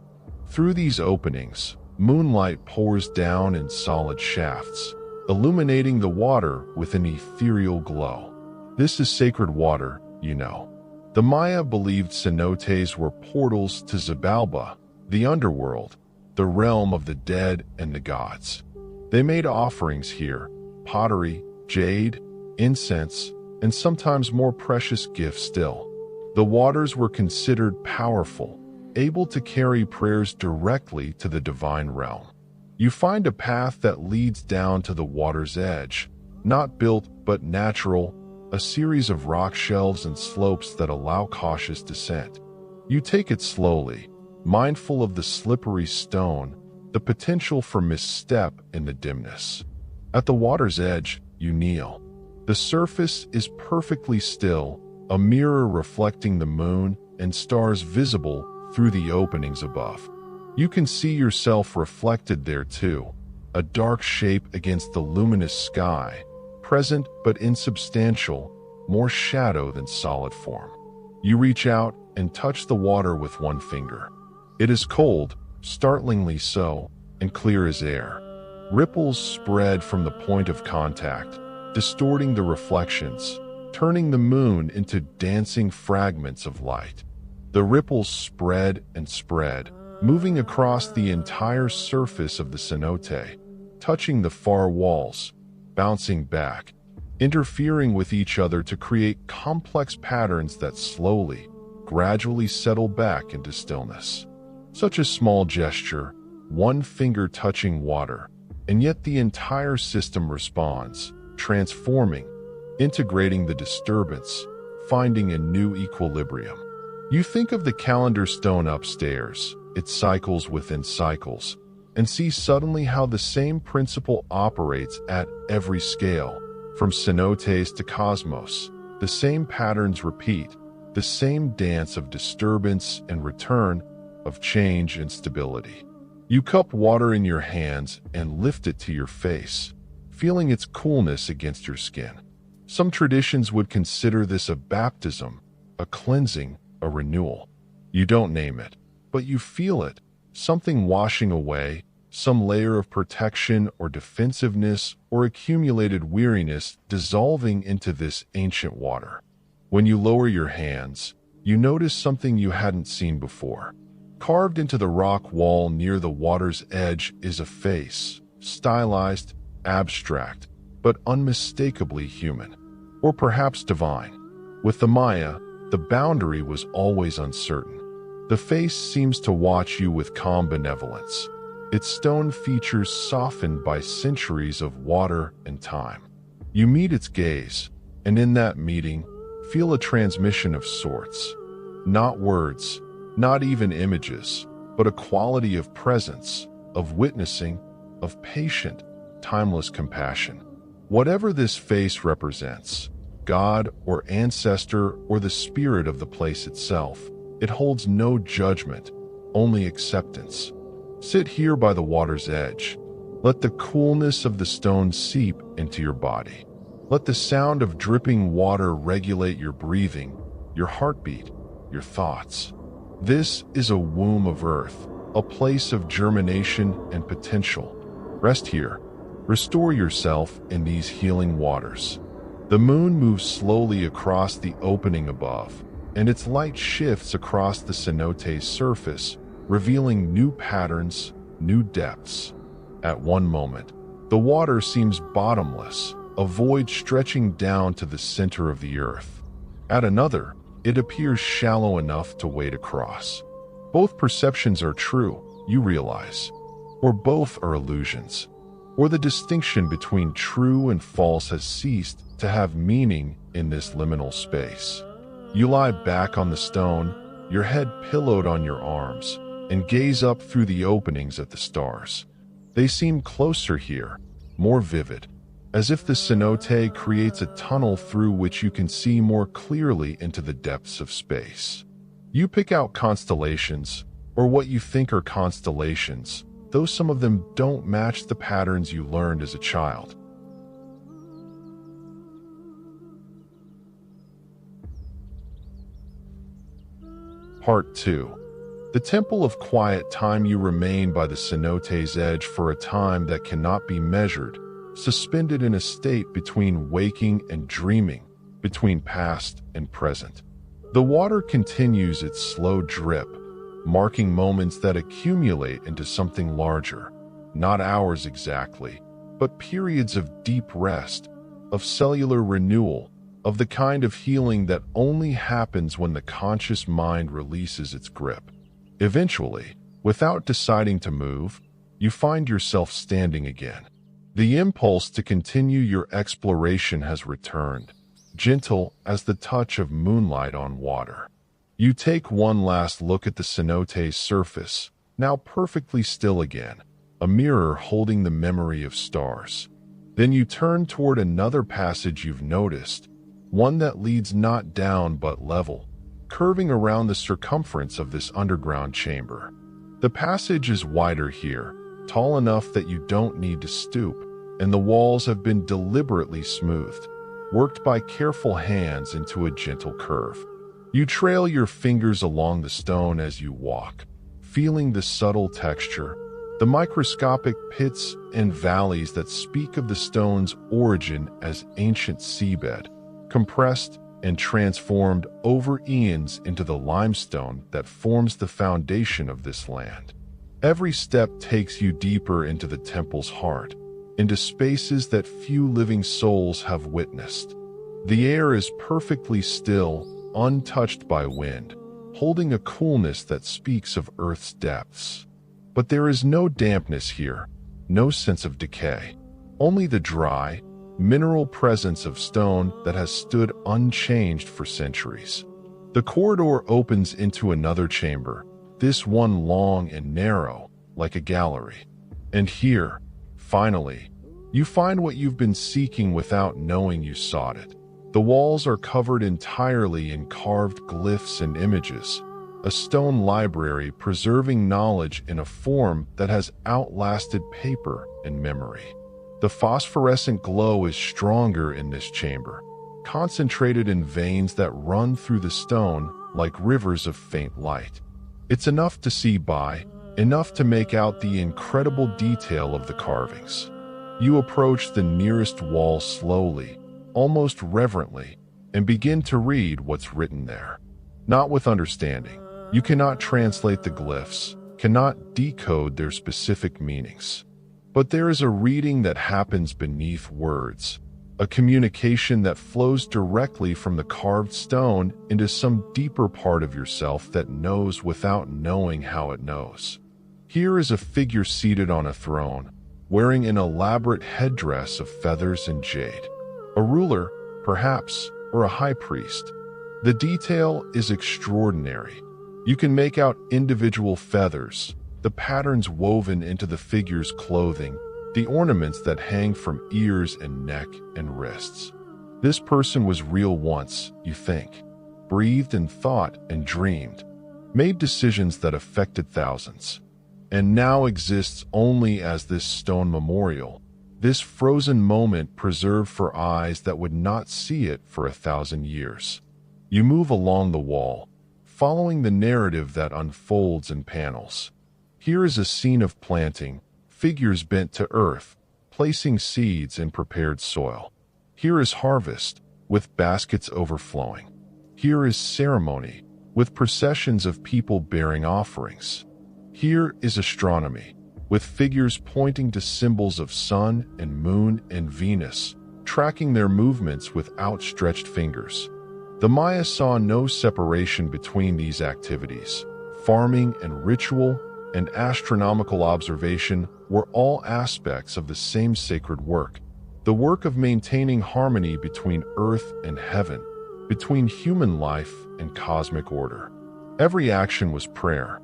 Through these openings, moonlight pours down in solid shafts, illuminating the water with an ethereal glow. This is sacred water, you know. The Maya believed cenotes were portals to Xibalba, the underworld, the realm of the dead and the gods. They made offerings here, pottery, jade, incense, and sometimes more precious gifts still. The waters were considered powerful, able to carry prayers directly to the divine realm. You find a path that leads down to the water's edge, not built but natural, a series of rock shelves and slopes that allow cautious descent. You take it slowly, mindful of the slippery stone, the potential for misstep in the dimness. At the water's edge, you kneel. The surface is perfectly still, a mirror reflecting the moon and stars visible through the openings above. You can see yourself reflected there too, a dark shape against the luminous sky, present but insubstantial, more shadow than solid form. You reach out and touch the water with one finger. It is cold, startlingly so, and clear as air. Ripples spread from the point of contact, distorting the reflections, turning the moon into dancing fragments of light. The ripples spread and spread, moving across the entire surface of the cenote, touching the far walls, bouncing back, interfering with each other to create complex patterns that slowly, gradually settle back into stillness. Such a small gesture, one finger touching water, and yet the entire system responds, transforming, integrating the disturbance, finding a new equilibrium. You think of the calendar stone upstairs, its cycles within cycles, and see suddenly how the same principle operates at every scale, from cenotes to cosmos. The same patterns repeat, the same dance of disturbance and return, of change and stability. You cup water in your hands and lift it to your face, feeling its coolness against your skin. Some traditions would consider this a baptism, a cleansing, a renewal. You don't name it, but you feel it, something washing away, some layer of protection or defensiveness or accumulated weariness dissolving into this ancient water. When you lower your hands, you notice something you hadn't seen before. Carved into the rock wall near the water's edge is a face, stylized, abstract, but unmistakably human, or perhaps divine. With the Maya, the boundary was always uncertain. The face seems to watch you with calm benevolence, its stone features softened by centuries of water and time. You meet its gaze, and in that meeting, feel a transmission of sorts. Not words, not even images, but a quality of presence, of witnessing, of patient, timeless compassion. Whatever this face represents, God or ancestor or the spirit of the place itself, it holds no judgment, only acceptance. Sit here by the water's edge. Let the coolness of the stone seep into your body. Let the sound of dripping water regulate your breathing, your heartbeat, your thoughts. This is a womb of earth, a place of germination and potential. Rest here. Restore yourself in these healing waters. The moon moves slowly across the opening above, and its light shifts across the cenote's surface, revealing new patterns, new depths. At one moment, the water seems bottomless, a void stretching down to the center of the earth. At another, it appears shallow enough to wade across. Both perceptions are true, you realize. Or both are illusions. Or the distinction between true and false has ceased to have meaning in this liminal space. You lie back on the stone, your head pillowed on your arms, and gaze up through the openings at the stars. They seem closer here, more vivid, as if the cenote creates a tunnel through which you can see more clearly into the depths of space. You pick out constellations, or what you think are constellations, though some of them don't match the patterns you learned as a child. Part 2. The Temple of Quiet Time. You remain by the cenote's edge for a time that cannot be measured, suspended in a state between waking and dreaming, between past and present. The water continues its slow drip, marking moments that accumulate into something larger, not hours exactly, but periods of deep rest, of cellular renewal, of the kind of healing that only happens when the conscious mind releases its grip. Eventually, without deciding to move, you find yourself standing again. The impulse to continue your exploration has returned, gentle as the touch of moonlight on water. You take one last look at the cenote's surface, now perfectly still again, a mirror holding the memory of stars. Then you turn toward another passage you've noticed, one that leads not down but level, curving around the circumference of this underground chamber. The passage is wider here, tall enough that you don't need to stoop, and the walls have been deliberately smoothed, worked by careful hands into a gentle curve. You trail your fingers along the stone as you walk, feeling the subtle texture, the microscopic pits and valleys that speak of the stone's origin as ancient seabed, compressed and transformed over eons into the limestone that forms the foundation of this land. Every step takes you deeper into the temple's heart, into spaces that few living souls have witnessed. The air is perfectly still, untouched by wind, holding a coolness that speaks of Earth's depths. But there is no dampness here, no sense of decay, only the dry, mineral presence of stone that has stood unchanged for centuries. The corridor opens into another chamber, this one long and narrow, like a gallery. And here, finally, you find what you've been seeking without knowing you sought it. The walls are covered entirely in carved glyphs and images, a stone library preserving knowledge in a form that has outlasted paper and memory. The phosphorescent glow is stronger in this chamber, concentrated in veins that run through the stone like rivers of faint light. It's enough to see by, enough to make out the incredible detail of the carvings. You approach the nearest wall slowly, almost reverently, and begin to read what's written there. Not with understanding. You cannot translate the glyphs, cannot decode their specific meanings. But there is a reading that happens beneath words, a communication that flows directly from the carved stone into some deeper part of yourself that knows without knowing how it knows. Here is a figure seated on a throne, wearing an elaborate headdress of feathers and jade. A ruler, perhaps, or a high priest. The detail is extraordinary. You can make out individual feathers, the patterns woven into the figure's clothing, the ornaments that hang from ears and neck and wrists. This person was real once, you think, breathed and thought and dreamed, made decisions that affected thousands, and now exists only as this stone memorial, this frozen moment preserved for eyes that would not see it for 1,000 years. You move along the wall, following the narrative that unfolds in panels. Here is a scene of planting, figures bent to earth, placing seeds in prepared soil. Here is harvest, with baskets overflowing. Here is ceremony, with processions of people bearing offerings. Here is astronomy, with figures pointing to symbols of sun and moon and Venus, tracking their movements with outstretched fingers. The Maya saw no separation between these activities. Farming and ritual and astronomical observation were all aspects of the same sacred work, the work of maintaining harmony between earth and heaven, between human life and cosmic order. Every action was prayer.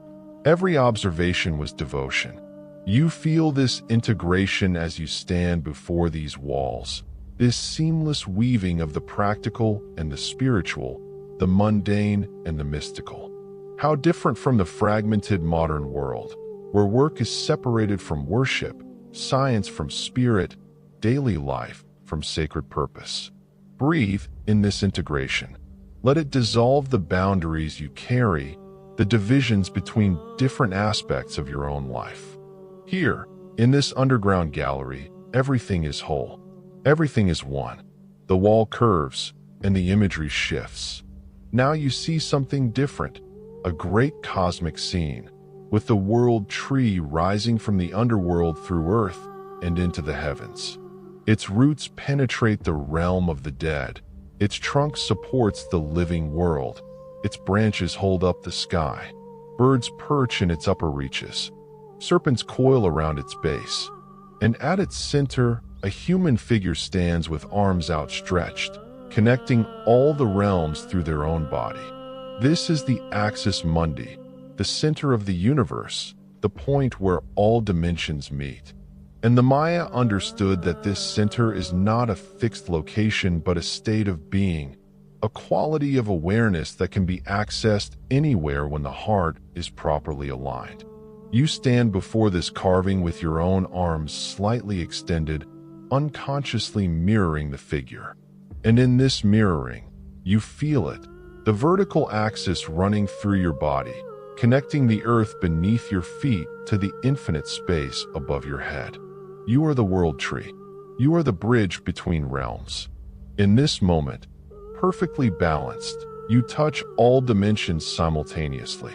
Every observation was devotion. You feel this integration as you stand before these walls, this seamless weaving of the practical and the spiritual, the mundane and the mystical. How different from the fragmented modern world, where work is separated from worship, science from spirit, daily life from sacred purpose. Breathe in this integration. Let it dissolve the boundaries you carry, the divisions between different aspects of your own life. Here, in this underground gallery, everything is whole. Everything is one. The wall curves, and the imagery shifts. Now you see something different, a great cosmic scene, with the world tree rising from the underworld through earth and into the heavens. Its roots penetrate the realm of the dead. Its trunk supports the living world. Its branches hold up the sky. Birds perch in its upper reaches. Serpents coil around its base. And at its center, a human figure stands with arms outstretched, connecting all the realms through their own body. This is the axis mundi, the center of the universe, the point where all dimensions meet. And the Maya understood that this center is not a fixed location but a state of being, a quality of awareness that can be accessed anywhere when the heart is properly aligned. You stand before this carving with your own arms slightly extended, unconsciously mirroring the figure. And in this mirroring, you feel it, the vertical axis running through your body, connecting the earth beneath your feet to the infinite space above your head. You are the world tree. You are the bridge between realms. In this moment, perfectly balanced, you touch all dimensions simultaneously.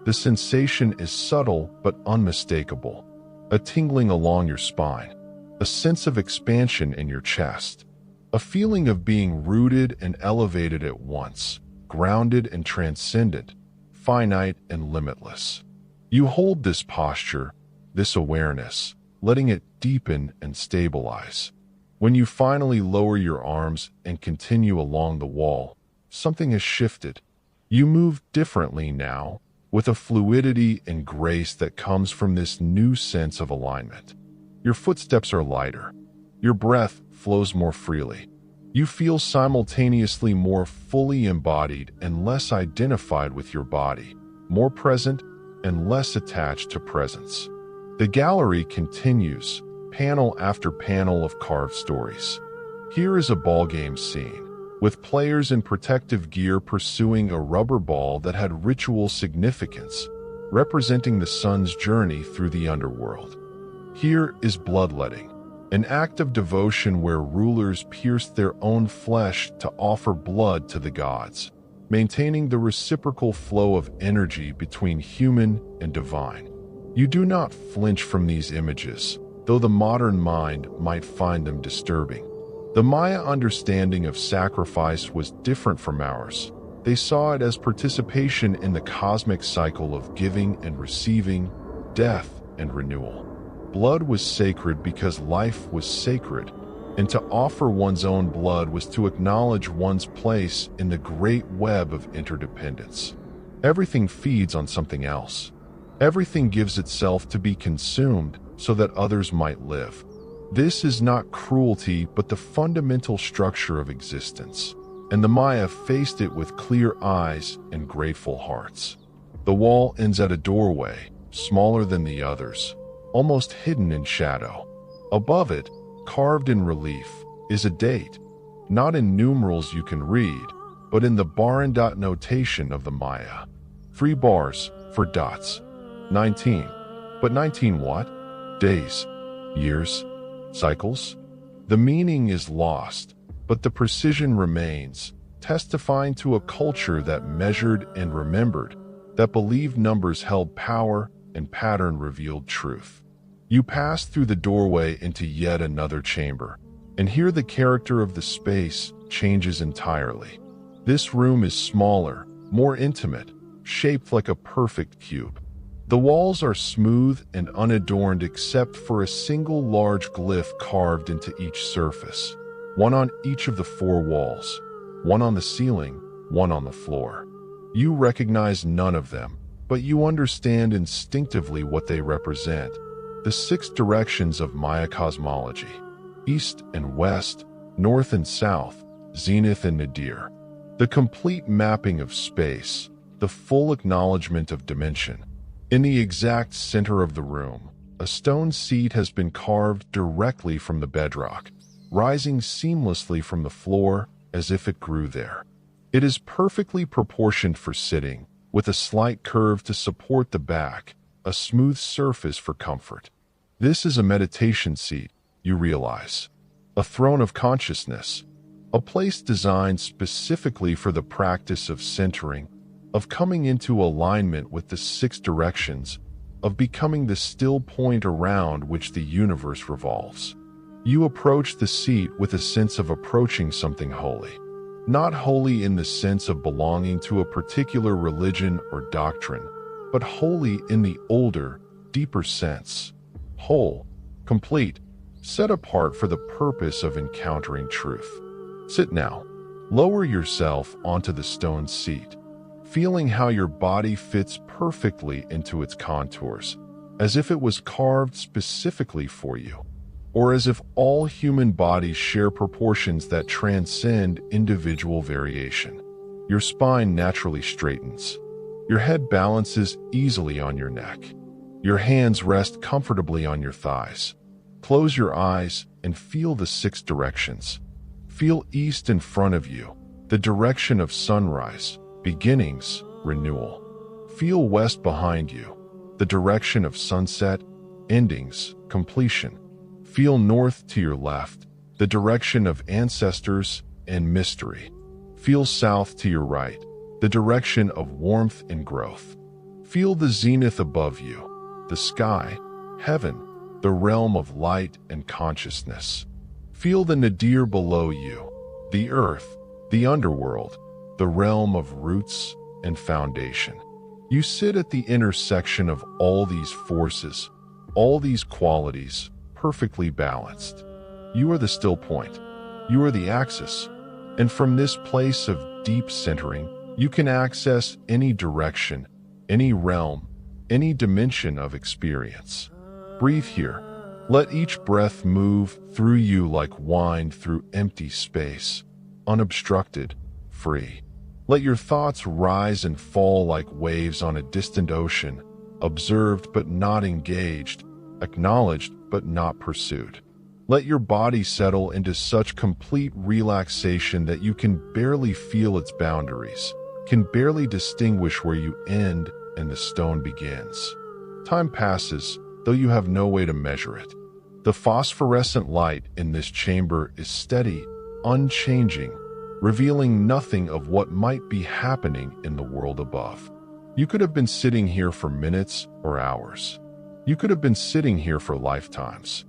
The sensation is subtle but unmistakable, a tingling along your spine, a sense of expansion in your chest, a feeling of being rooted and elevated at once, grounded and transcendent, finite and limitless. You hold this posture, this awareness, letting it deepen and stabilize. When you finally lower your arms and continue along the wall, something has shifted. You move differently now, with a fluidity and grace that comes from this new sense of alignment. Your footsteps are lighter. Your breath flows more freely. You feel simultaneously more fully embodied and less identified with your body, more present and less attached to presence. The gallery continues, panel after panel of carved stories. Here is a ballgame scene, with players in protective gear pursuing a rubber ball that had ritual significance, representing the sun's journey through the underworld. Here is bloodletting, an act of devotion where rulers pierced their own flesh to offer blood to the gods, maintaining the reciprocal flow of energy between human and divine. You do not flinch from these images, though the modern mind might find them disturbing. The Maya understanding of sacrifice was different from ours. They saw it as participation in the cosmic cycle of giving and receiving, death and renewal. Blood was sacred because life was sacred, and to offer one's own blood was to acknowledge one's place in the great web of interdependence. Everything feeds on something else. Everything gives itself to be consumed so that others might live. This is not cruelty, but the fundamental structure of existence, and the Maya faced it with clear eyes and grateful hearts. The wall ends at a doorway, smaller than the others, almost hidden in shadow. Above it, carved in relief, is a date, not in numerals you can read, but in the bar and dot notation of the Maya. 3 bars for dots. 19. But 19 what? Days, years, cycles? The meaning is lost, but the precision remains. testifying to a culture that measured and remembered, that believed numbers held power and pattern revealed truth. You pass through the doorway into yet another chamber, and here the character of the space changes entirely. This room is smaller, more intimate, shaped like a perfect cube. The walls are smooth and unadorned except for a single large glyph carved into each surface, one on each of the four walls, one on the ceiling, one on the floor. You recognize none of them, but you understand instinctively what they represent: the 6 directions of Maya cosmology: east and west, north and south, zenith and nadir. The complete mapping of space, the full acknowledgement of dimension. In the exact center of the room, a stone seat has been carved directly from the bedrock, rising seamlessly from the floor as if it grew there. It is perfectly proportioned for sitting, with a slight curve to support the back, a smooth surface for comfort. This is a meditation seat, you realize. A throne of consciousness, a place designed specifically for the practice of centering, of coming into alignment with the 6 directions, of becoming the still point around which the universe revolves. You approach the seat with a sense of approaching something holy. Not holy in the sense of belonging to a particular religion or doctrine, but holy in the older, deeper sense. Whole, complete, set apart for the purpose of encountering truth. Sit now. Lower yourself onto the stone seat, feeling how your body fits perfectly into its contours, as if it was carved specifically for you, or as if all human bodies share proportions that transcend individual variation. Your spine naturally straightens. Your head balances easily on your neck. Your hands rest comfortably on your thighs. Close your eyes and feel the 6 directions. Feel east in front of you, the direction of sunrise, beginnings, renewal. Feel west behind you, the direction of sunset, endings, completion. Feel north to your left, the direction of ancestors and mystery. Feel south to your right, the direction of warmth and growth. Feel the zenith above you, the sky, heaven, the realm of light and consciousness. Feel the nadir below you, the earth, the underworld, the realm of roots and foundation. You sit at the intersection of all these forces, all these qualities, perfectly balanced. You are the still point. You are the axis. And from this place of deep centering, you can access any direction, any realm, any dimension of experience. Breathe here. Let each breath move through you like wind through empty space, unobstructed, free. Let your thoughts rise and fall like waves on a distant ocean, observed but not engaged, acknowledged but not pursued. Let your body settle into such complete relaxation that you can barely feel its boundaries, can barely distinguish where you end and the stone begins. Time passes, though you have no way to measure it. The phosphorescent light in this chamber is steady, unchanging, revealing nothing of what might be happening in the world above. You could have been sitting here for minutes or hours. You could have been sitting here for lifetimes.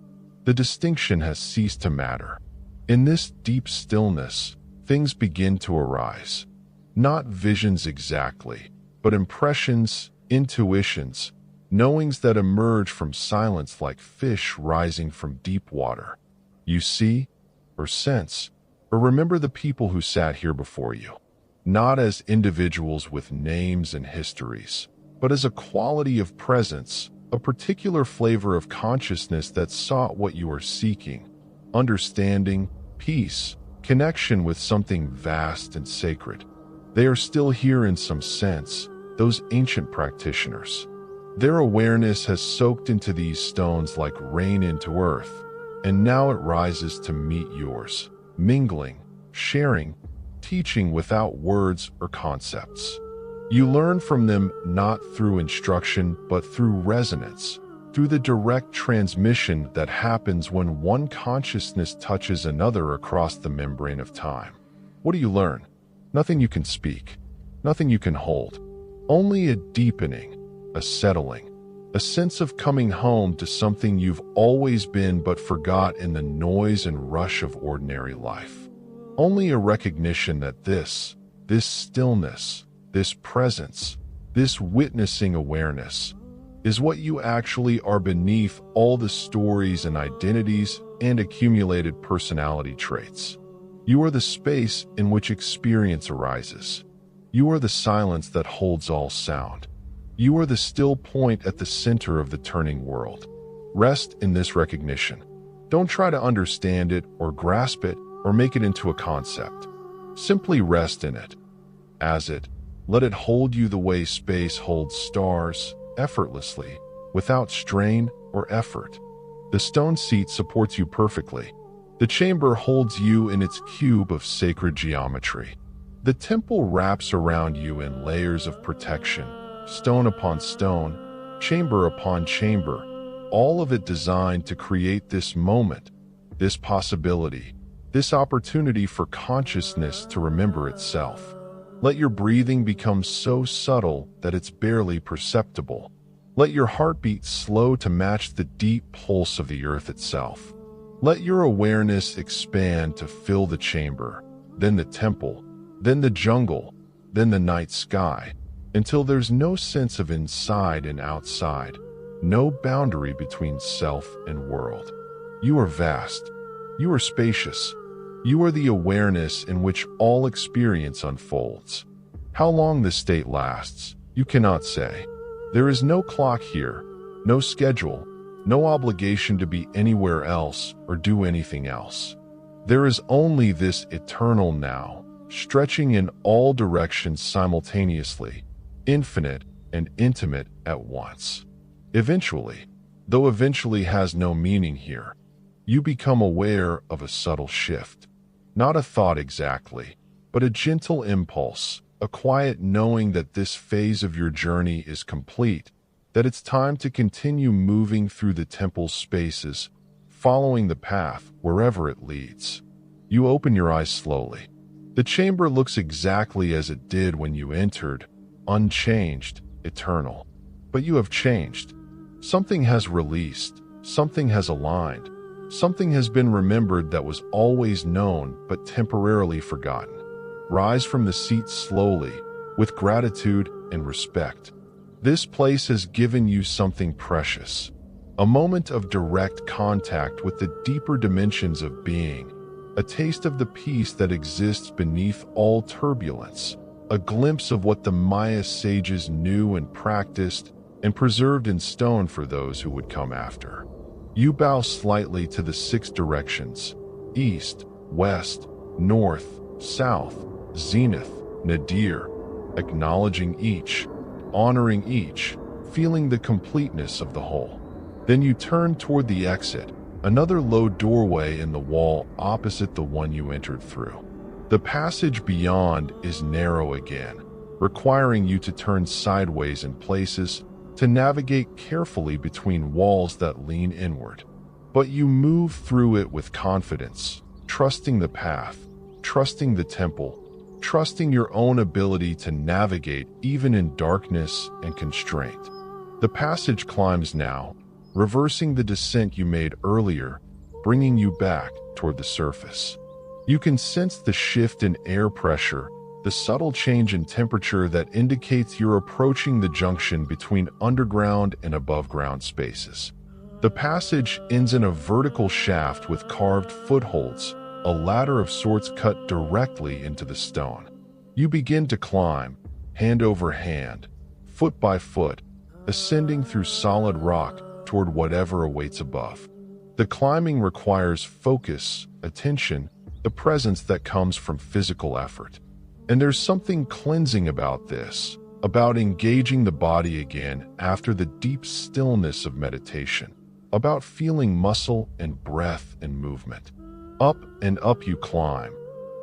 The distinction has ceased to matter. In this deep stillness, things begin to arise. Not visions exactly, but impressions, intuitions, knowings that emerge from silence like fish rising from deep water. You see, or sense, or remember the people who sat here before you, not as individuals with names and histories, but as a quality of presence, a particular flavor of consciousness that sought what you are seeking: understanding, peace, connection with something vast and sacred. They are still here in some sense, those ancient practitioners. Their awareness has soaked into these stones like rain into earth, and now it rises to meet yours, mingling, sharing, teaching without words or concepts. You learn from them not through instruction but through resonance, through the direct transmission that happens when one consciousness touches another across the membrane of time. What do you learn? Nothing you can speak, nothing you can hold. Only a deepening, a settling, a sense of coming home to something you've always been but forgot in the noise and rush of ordinary life. Only a recognition that this stillness, this presence, this witnessing awareness, is what you actually are beneath all the stories and identities and accumulated personality traits. You are the space in which experience arises. You are the silence that holds all sound. You are the still point at the center of the turning world. Rest in this recognition. Don't try to understand it or grasp it or make it into a concept. Simply rest in it. As it, let it hold you the way space holds stars, effortlessly, without strain or effort. The stone seat supports you perfectly. The chamber holds you in its cube of sacred geometry. The temple wraps around you in layers of protection, stone upon stone, chamber upon chamber, all of it designed to create this moment, this possibility, this opportunity for consciousness to remember itself. Let your breathing become so subtle that it's barely perceptible. Let your heartbeat slow to match the deep pulse of the earth itself. Let your awareness expand to fill the chamber, then the temple, then the jungle, then the night sky, until there's no sense of inside and outside, no boundary between self and world. You are vast. You are spacious. You are the awareness in which all experience unfolds. How long this state lasts, you cannot say. There is no clock here, no schedule, no obligation to be anywhere else or do anything else. There is only this eternal now, stretching in all directions simultaneously, infinite and intimate at once. Eventually, though eventually has no meaning here, you become aware of a subtle shift. Not a thought exactly, but a gentle impulse, a quiet knowing that this phase of your journey is complete, that it's time to continue moving through the temple's spaces, following the path wherever it leads. You open your eyes slowly. The chamber looks exactly as it did when you entered, unchanged, eternal. But you have changed. Something has released, something has aligned, something has been remembered that was always known but temporarily forgotten. Rise from the seat slowly, with gratitude and respect. This place has given you something precious, a moment of direct contact with the deeper dimensions of being, a taste of the peace that exists beneath all turbulence, a glimpse of what the Maya sages knew and practiced and preserved in stone for those who would come after. You bow slightly to the 6 directions: east, west, north, south, zenith, nadir, acknowledging each, honoring each, feeling the completeness of the whole. Then you turn toward the exit, another low doorway in the wall opposite the one you entered through. The passage beyond is narrow again, requiring you to turn sideways in places, to navigate carefully between walls that lean inward. But you move through it with confidence, trusting the path, trusting the temple, trusting your own ability to navigate even in darkness and constraint. The passage climbs now, reversing the descent you made earlier, bringing you back toward the surface. You can sense the shift in air pressure, the subtle change in temperature that indicates you're approaching the junction between underground and above-ground spaces. The passage ends in a vertical shaft with carved footholds, a ladder of sorts cut directly into the stone. You begin to climb, hand over hand, foot by foot, ascending through solid rock toward whatever awaits above. The climbing requires focus, attention, the presence that comes from physical effort. And there's something cleansing about this, about engaging the body again after the deep stillness of meditation, about feeling muscle and breath and movement. Up and up you climb,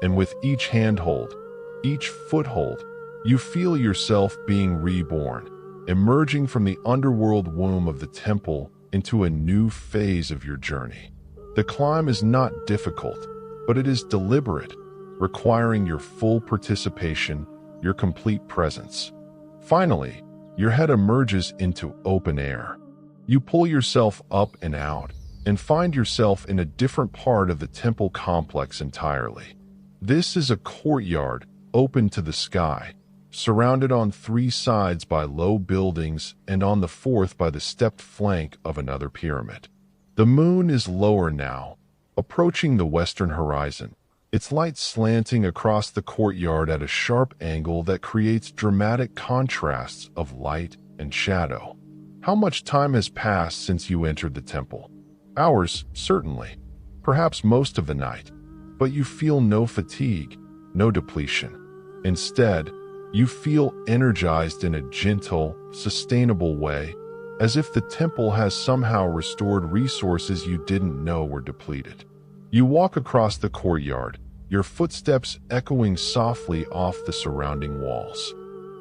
and with each handhold, each foothold, you feel yourself being reborn, emerging from the underworld womb of the temple into a new phase of your journey. The climb is not difficult, but it is deliberate. requiring your full participation, your complete presence. Finally, your head emerges into open air. You pull yourself up and out, and find yourself in a different part of the temple complex entirely. This is a courtyard open to the sky, surrounded on 3 sides by low buildings and on the 4th by the stepped flank of another pyramid. The moon is lower now, approaching the western horizon, its light slanting across the courtyard at a sharp angle that creates dramatic contrasts of light and shadow. How much time has passed since you entered the temple? Hours, certainly. Perhaps most of the night. But you feel no fatigue, no depletion. Instead, you feel energized in a gentle, sustainable way, as if the temple has somehow restored resources you didn't know were depleted. You walk across the courtyard, your footsteps echoing softly off the surrounding walls.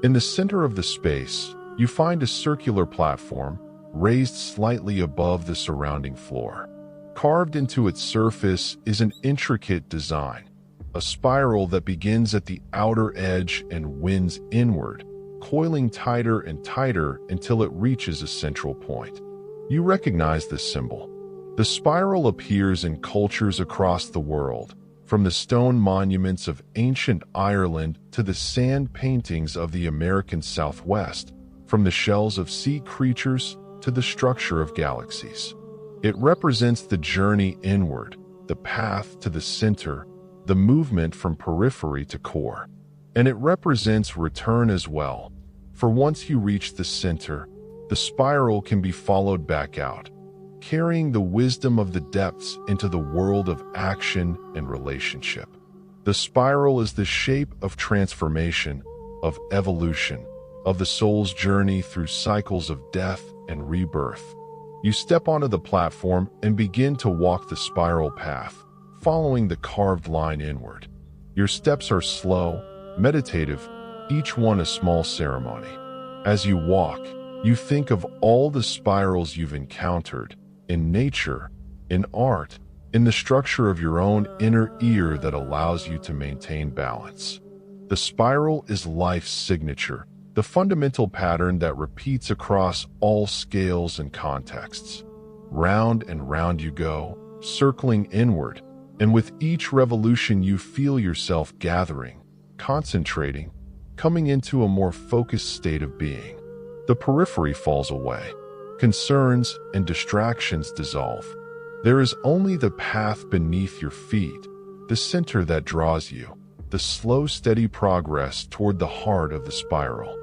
In the center of the space, you find a circular platform, raised slightly above the surrounding floor. Carved into its surface is an intricate design, a spiral that begins at the outer edge and winds inward, coiling tighter and tighter until it reaches a central point. You recognize this symbol. The spiral appears in cultures across the world, from the stone monuments of ancient Ireland to the sand paintings of the American Southwest, from the shells of sea creatures to the structure of galaxies. It represents the journey inward, the path to the center, the movement from periphery to core. And it represents return as well, for once you reach the center, the spiral can be followed back out, carrying the wisdom of the depths into the world of action and relationship. The spiral is the shape of transformation, of evolution, of the soul's journey through cycles of death and rebirth. You step onto the platform and begin to walk the spiral path, following the carved line inward. Your steps are slow, meditative, each one a small ceremony. As you walk, you think of all the spirals you've encountered, in nature, in art, in the structure of your own inner ear that allows you to maintain balance. The spiral is life's signature, the fundamental pattern that repeats across all scales and contexts. Round and round you go, circling inward, and with each revolution you feel yourself gathering, concentrating, coming into a more focused state of being. The periphery falls away. Concerns and distractions dissolve. There is only the path beneath your feet, the center that draws you, the slow, steady progress toward the heart of the spiral.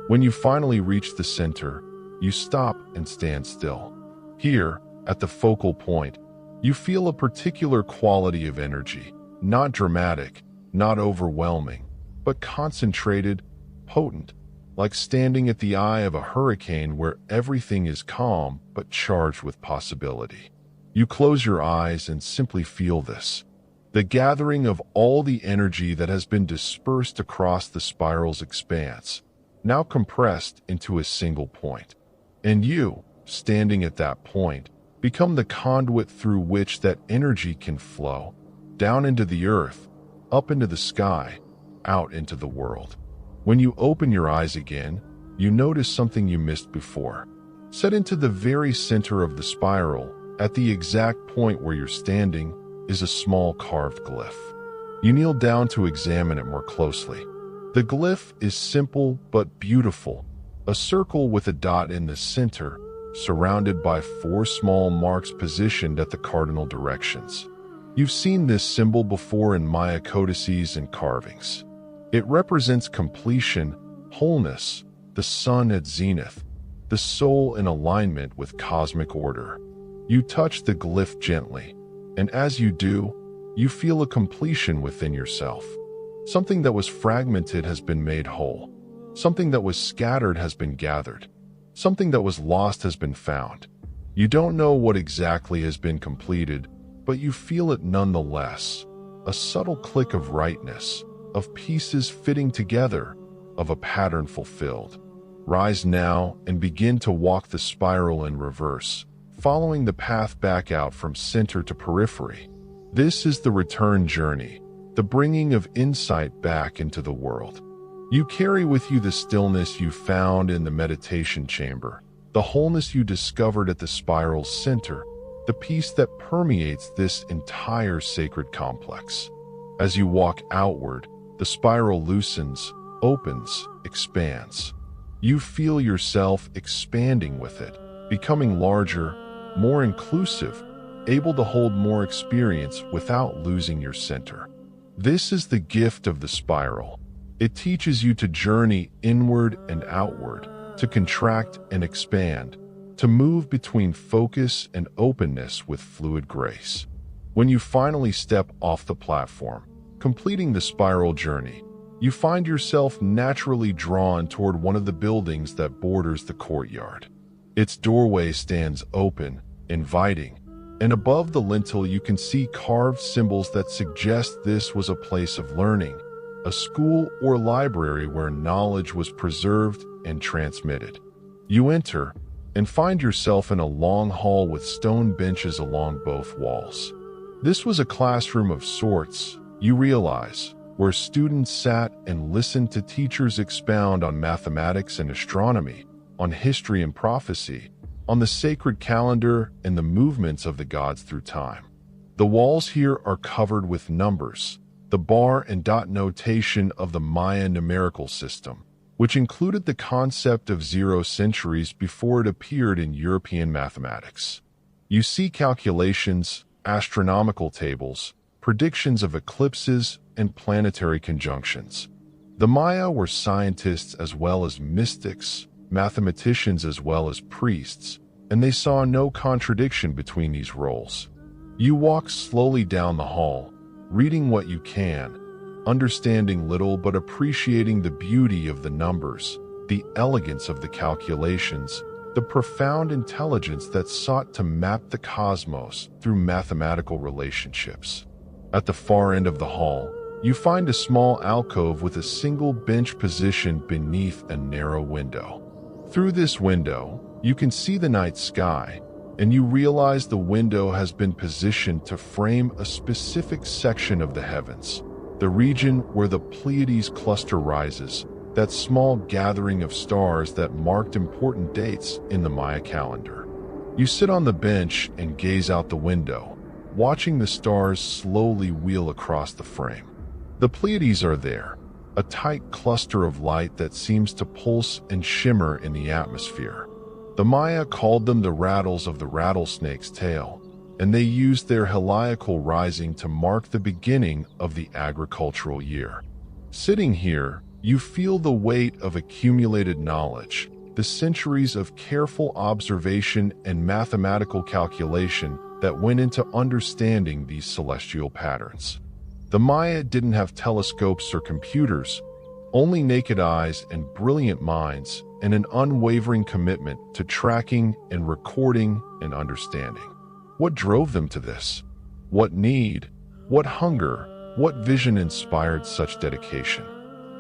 When you finally reach the center, you stop and stand still. Here, at the focal point, you feel a particular quality of energy, not dramatic, not overwhelming, but concentrated, potent, like standing at the eye of a hurricane where everything is calm but charged with possibility. You close your eyes and simply feel this, the gathering of all the energy that has been dispersed across the spiral's expanse, now compressed into a single point. And you, standing at that point, become the conduit through which that energy can flow, down into the earth, up into the sky, out into the world. When you open your eyes again, you notice something you missed before. Set into the very center of the spiral, at the exact point where you're standing, is a small carved glyph. You kneel down to examine it more closely. The glyph is simple but beautiful, a circle with a dot in the center, surrounded by 4 small marks positioned at the cardinal directions. You've seen this symbol before in Maya codices and carvings. It represents completion, wholeness, the sun at zenith, the soul in alignment with cosmic order. You touch the glyph gently, and as you do, you feel a completion within yourself. Something that was fragmented has been made whole. Something that was scattered has been gathered. Something that was lost has been found. You don't know what exactly has been completed, but you feel it nonetheless. A subtle click of rightness, of pieces fitting together, of a pattern fulfilled. Rise now and begin to walk the spiral in reverse, following the path back out from center to periphery. This is the return journey, the bringing of insight back into the world. You carry with you the stillness you found in the meditation chamber, the wholeness you discovered at the spiral's center, the peace that permeates this entire sacred complex. As you walk outward, the spiral loosens, opens, expands. You feel yourself expanding with it, becoming larger, more inclusive, able to hold more experience without losing your center. This is the gift of the spiral. It teaches you to journey inward and outward, to contract and expand, to move between focus and openness with fluid grace. When you finally step off the platform, completing the spiral journey, you find yourself naturally drawn toward one of the buildings that borders the courtyard. Its doorway stands open, inviting, and above the lintel you can see carved symbols that suggest this was a place of learning, a school or library where knowledge was preserved and transmitted. You enter and find yourself in a long hall with stone benches along both walls. This was a classroom of sorts, you realize, where students sat and listened to teachers expound on mathematics and astronomy, on history and prophecy, on the sacred calendar and the movements of the gods through time. The walls here are covered with numbers, the bar and dot notation of the Maya numerical system, which included the concept of 0 centuries before it appeared in European mathematics. You see calculations, astronomical tables, predictions of eclipses, and planetary conjunctions. The Maya were scientists as well as mystics, mathematicians as well as priests, and they saw no contradiction between these roles. You walk slowly down the hall, reading what you can, understanding little but appreciating the beauty of the numbers, the elegance of the calculations, the profound intelligence that sought to map the cosmos through mathematical relationships. At the far end of the hall, you find a small alcove with a single bench positioned beneath a narrow window. Through this window, you can see the night sky, and you realize the window has been positioned to frame a specific section of the heavens, the region where the Pleiades cluster rises, that small gathering of stars that marked important dates in the Maya calendar. You sit on the bench and gaze out the window, watching the stars slowly wheel across the frame. The Pleiades are there, a tight cluster of light that seems to pulse and shimmer in the atmosphere. The Maya called them the rattles of the rattlesnake's tail, and they used their heliacal rising to mark the beginning of the agricultural year. Sitting here, you feel the weight of accumulated knowledge, the centuries of careful observation and mathematical calculation that went into understanding these celestial patterns. The Maya didn't have telescopes or computers, only naked eyes and brilliant minds, and an unwavering commitment to tracking and recording and understanding. What drove them to this? What need, what hunger, what vision inspired such dedication?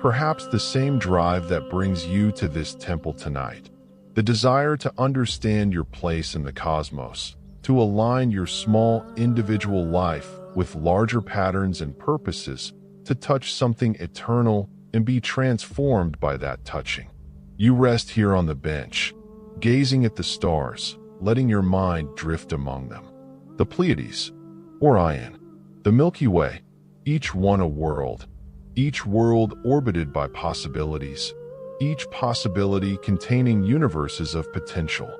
Perhaps the same drive that brings you to this temple tonight. The desire to understand your place in the cosmos, to align your small individual life with larger patterns and purposes, to touch something eternal and be transformed by that touching. You rest here on the bench, gazing at the stars, letting your mind drift among them. The Pleiades, Orion, the Milky Way, each one a world, each world orbited by possibilities, each possibility containing universes of potential.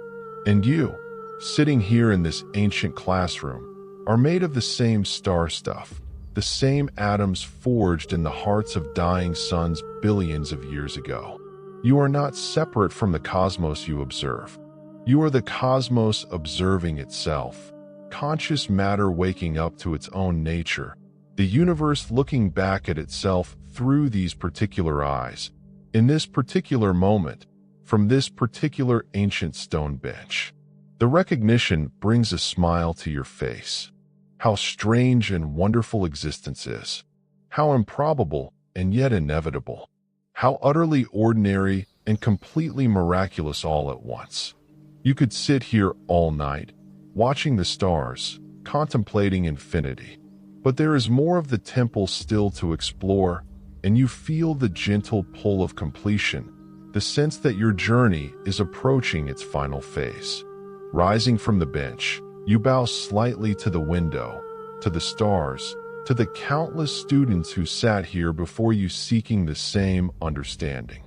And you, sitting here in this ancient classroom, are made of the same star stuff, the same atoms forged in the hearts of dying suns billions of years ago. You are not separate from the cosmos you observe. You are the cosmos observing itself, conscious matter waking up to its own nature, the universe looking back at itself through these particular eyes, in this particular moment, from this particular ancient stone bench. The recognition brings a smile to your face. How strange and wonderful existence is. How improbable and yet inevitable. How utterly ordinary and completely miraculous all at once. You could sit here all night, watching the stars, contemplating infinity. But there is more of the temple still to explore, and you feel the gentle pull of completion, the sense that your journey is approaching its final phase. Rising from the bench, you bow slightly to the window, to the stars, to the countless students who sat here before you seeking the same understanding.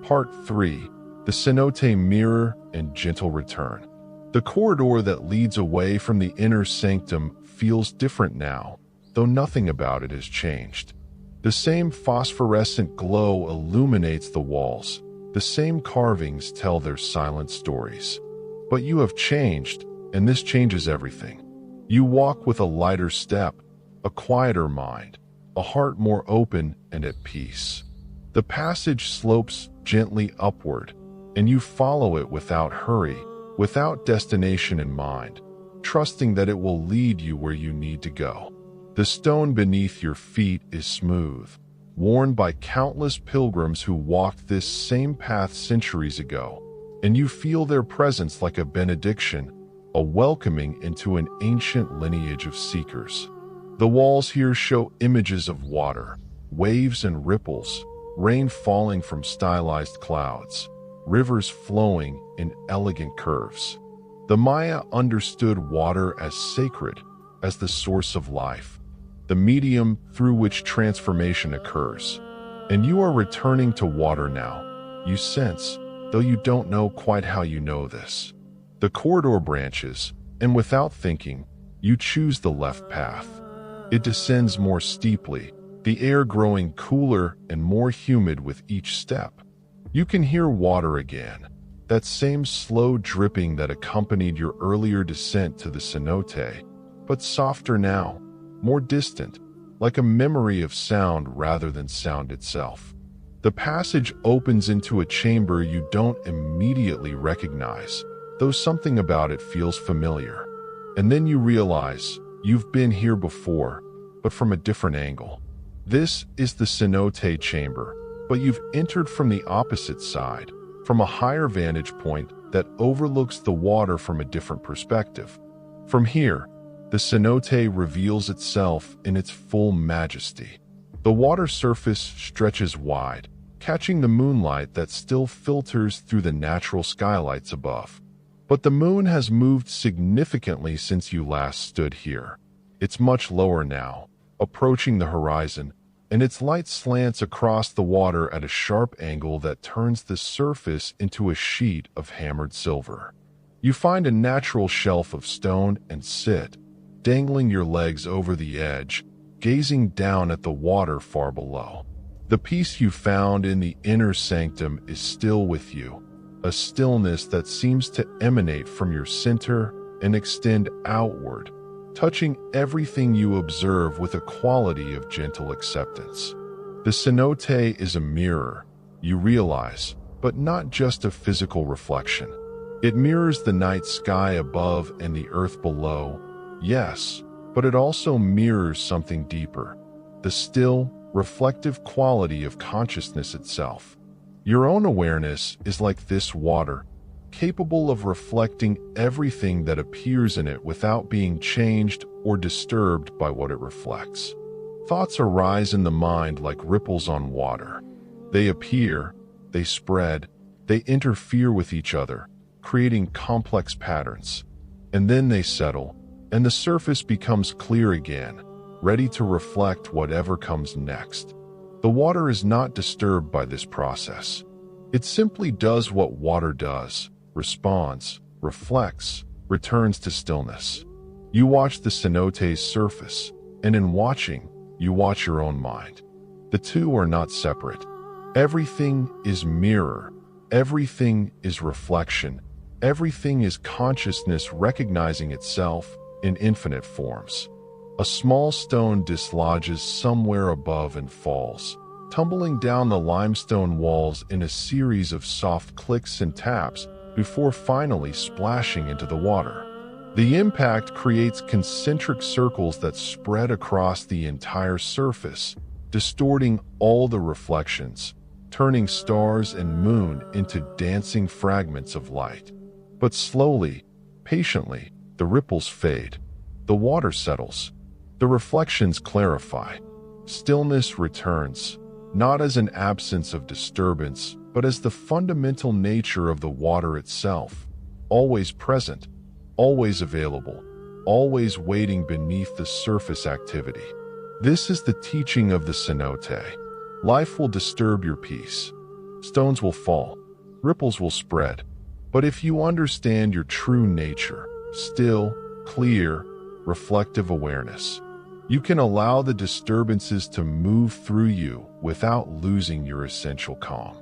Part 3. The Cenote Mirror and Gentle Return. The corridor that leads away from the inner sanctum feels different now, though nothing about it has changed. The same phosphorescent glow illuminates the walls. The same carvings tell their silent stories. But you have changed, and this changes everything. You walk with a lighter step, a quieter mind, a heart more open and at peace. The passage slopes gently upward, and you follow it without hurry, without destination in mind, trusting that it will lead you where you need to go. The stone beneath your feet is smooth, worn by countless pilgrims who walked this same path centuries ago, and you feel their presence like a benediction, a welcoming into an ancient lineage of seekers. The walls here show images of water, waves and ripples, rain falling from stylized clouds, rivers flowing in elegant curves. The Maya understood water as sacred, as the source of life, the medium through which transformation occurs. And you are returning to water now, you sense, though you don't know quite how you know this. The corridor branches, and without thinking, you choose the left path. It descends more steeply, the air growing cooler and more humid with each step. You can hear water again, that same slow dripping that accompanied your earlier descent to the cenote, but softer now, more distant, like a memory of sound rather than sound itself. The passage opens into a chamber you don't immediately recognize, though something about it feels familiar. And then you realize you've been here before, but from a different angle. This is the cenote chamber, but you've entered from the opposite side, from a higher vantage point that overlooks the water from a different perspective. From here, the cenote reveals itself in its full majesty. The water surface stretches wide, catching the moonlight that still filters through the natural skylights above. But the moon has moved significantly since you last stood here. It's much lower now, approaching the horizon, and its light slants across the water at a sharp angle that turns the surface into a sheet of hammered silver. You find a natural shelf of stone and sit, dangling your legs over the edge, gazing down at the water far below. The peace you found in the inner sanctum is still with you, a stillness that seems to emanate from your center and extend outward, touching everything you observe with a quality of gentle acceptance. The cenote is a mirror, you realize, but not just a physical reflection. It mirrors the night sky above and the earth below, yes, but it also mirrors something deeper, the still, reflective quality of consciousness itself. Your own awareness is like this water, capable of reflecting everything that appears in it without being changed or disturbed by what it reflects. Thoughts arise in the mind like ripples on water. They appear, they spread, they interfere with each other, creating complex patterns. And then they settle, and the surface becomes clear again, ready to reflect whatever comes next. The water is not disturbed by this process. It simply does what water does, responds, reflects, returns to stillness. You watch the cenote's surface, and in watching, you watch your own mind. The two are not separate. Everything is mirror. Everything is reflection. Everything is consciousness recognizing itself in infinite forms. A small stone dislodges somewhere above and falls, tumbling down the limestone walls in a series of soft clicks and taps before finally splashing into the water. The impact creates concentric circles that spread across the entire surface, distorting all the reflections, turning stars and moon into dancing fragments of light. But slowly, Patiently, the ripples fade. The water settles. The reflections clarify. Stillness returns, not as an absence of disturbance, but as the fundamental nature of the water itself, always present, always available, always waiting beneath the surface activity. This is the teaching of the cenote. Life will disturb your peace. Stones will fall. Ripples will spread. But if you understand your true nature, still, clear, reflective awareness, you can allow the disturbances to move through you without losing your essential calm.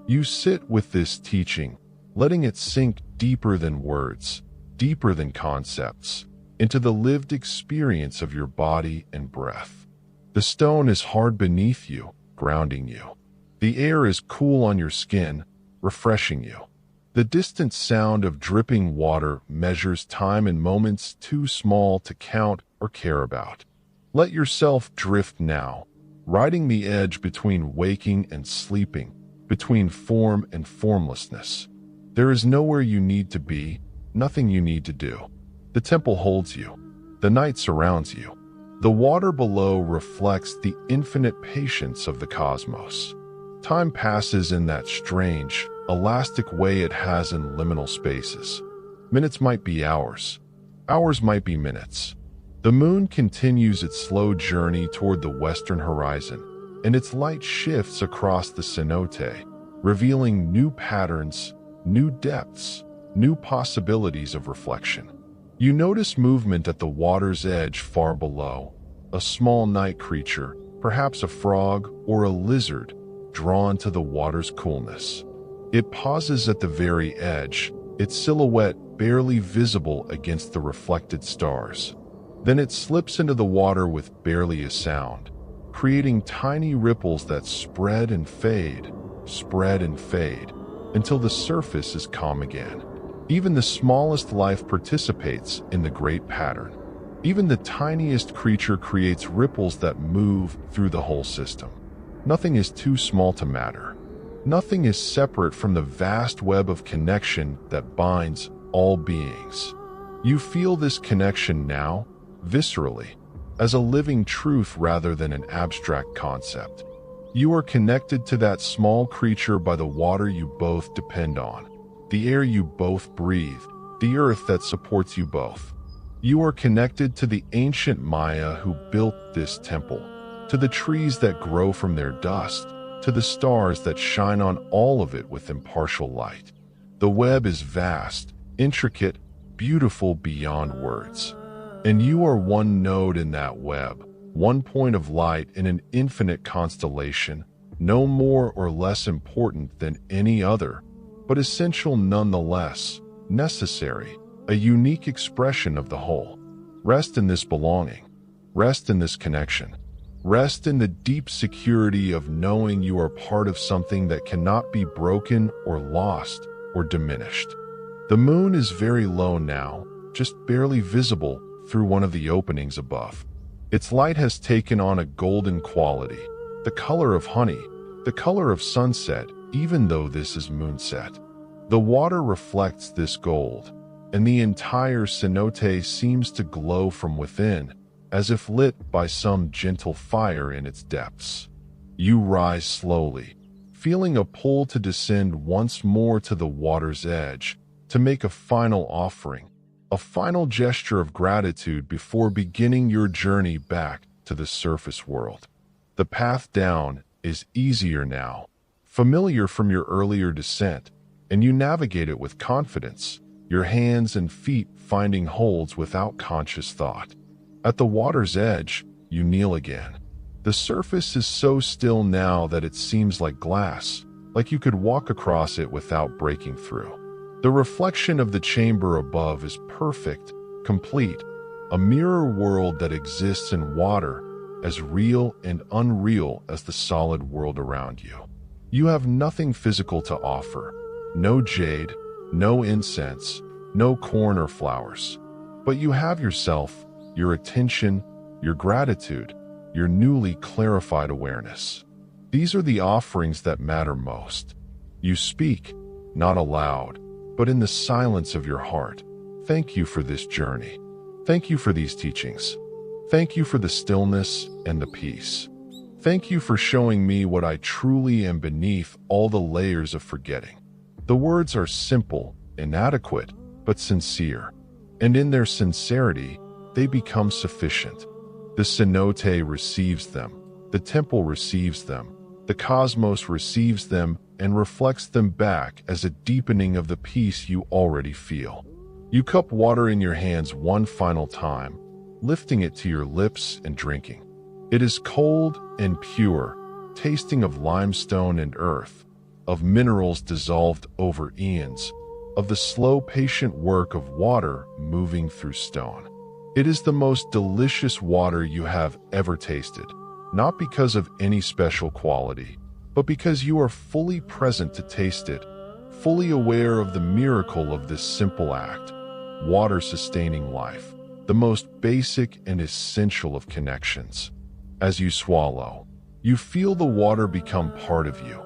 You sit with this teaching, letting it sink deeper than words, deeper than concepts, into the lived experience of your body and breath. The stone is hard beneath you, grounding you. The air is cool on your skin, refreshing you. The distant sound of dripping water measures time in moments too small to count or care about. Let yourself drift now, riding the edge between waking and sleeping, between form and formlessness. There is nowhere you need to be, nothing you need to do. The temple holds you. The night surrounds you. The water below reflects the infinite patience of the cosmos. Time passes in that strange, elastic way it has in liminal spaces. Minutes might be hours. Hours might be minutes. The moon continues its slow journey toward the western horizon, and its light shifts across the cenote, revealing new patterns, new depths, new possibilities of reflection. You notice movement at the water's edge far below, a small night creature, perhaps a frog or a lizard, drawn to the water's coolness. It pauses at the very edge, its silhouette barely visible against the reflected stars. Then it slips into the water with barely a sound, creating tiny ripples that spread and fade, until the surface is calm again. Even the smallest life participates in the great pattern. Even the tiniest creature creates ripples that move through the whole system. Nothing is too small to matter. Nothing is separate from the vast web of connection that binds all beings. You feel this connection now, viscerally, as a living truth rather than an abstract concept. You are connected to that small creature by the water you both depend on, the air you both breathe, the earth that supports you both. You are connected to the ancient Maya who built this temple, to the trees that grow from their dust, to the stars that shine on all of it with impartial light. The web is vast, intricate, beautiful beyond words. And you are one node in that web, one point of light in an infinite constellation, no more or less important than any other, but essential nonetheless, necessary, a unique expression of the whole. Rest in this belonging. Rest in this connection. Rest in the deep security of knowing you are part of something that cannot be broken or lost or diminished. The moon is very low now, just barely visible through one of the openings above. Its light has taken on a golden quality, the color of honey, the color of sunset, even though this is moonset. The water reflects this gold, and the entire cenote seems to glow from within, as if lit by some gentle fire in its depths. You rise slowly, feeling a pull to descend once more to the water's edge, to make a final offering, a final gesture of gratitude before beginning your journey back to the surface world. The path down is easier now, familiar from your earlier descent, and you navigate it with confidence, your hands and feet finding holds without conscious thought. At the water's edge, you kneel again. The surface is so still now that it seems like glass, like you could walk across it without breaking through. The reflection of the chamber above is perfect, complete, a mirror world that exists in water, as real and unreal as the solid world around you. You have nothing physical to offer, no jade, no incense, no corn or flowers, but you have yourself, your attention, your gratitude, your newly clarified awareness. These are the offerings that matter most. You speak, not aloud, but in the silence of your heart, thank you for this journey. Thank you for these teachings. Thank you for the stillness and the peace. Thank you for showing me what I truly am beneath all the layers of forgetting. The words are simple, inadequate, but sincere. And in their sincerity, they become sufficient. The cenote receives them. The temple receives them. The cosmos receives them and reflects them back as a deepening of the peace you already feel. You cup water in your hands one final time, lifting it to your lips and drinking. It is cold and pure, tasting of limestone and earth, of minerals dissolved over eons, of the slow, patient work of water moving through stone. It is the most delicious water you have ever tasted, not because of any special quality, but because you are fully present to taste it, fully aware of the miracle of this simple act, water sustaining life, the most basic and essential of connections. As you swallow, you feel the water become part of you,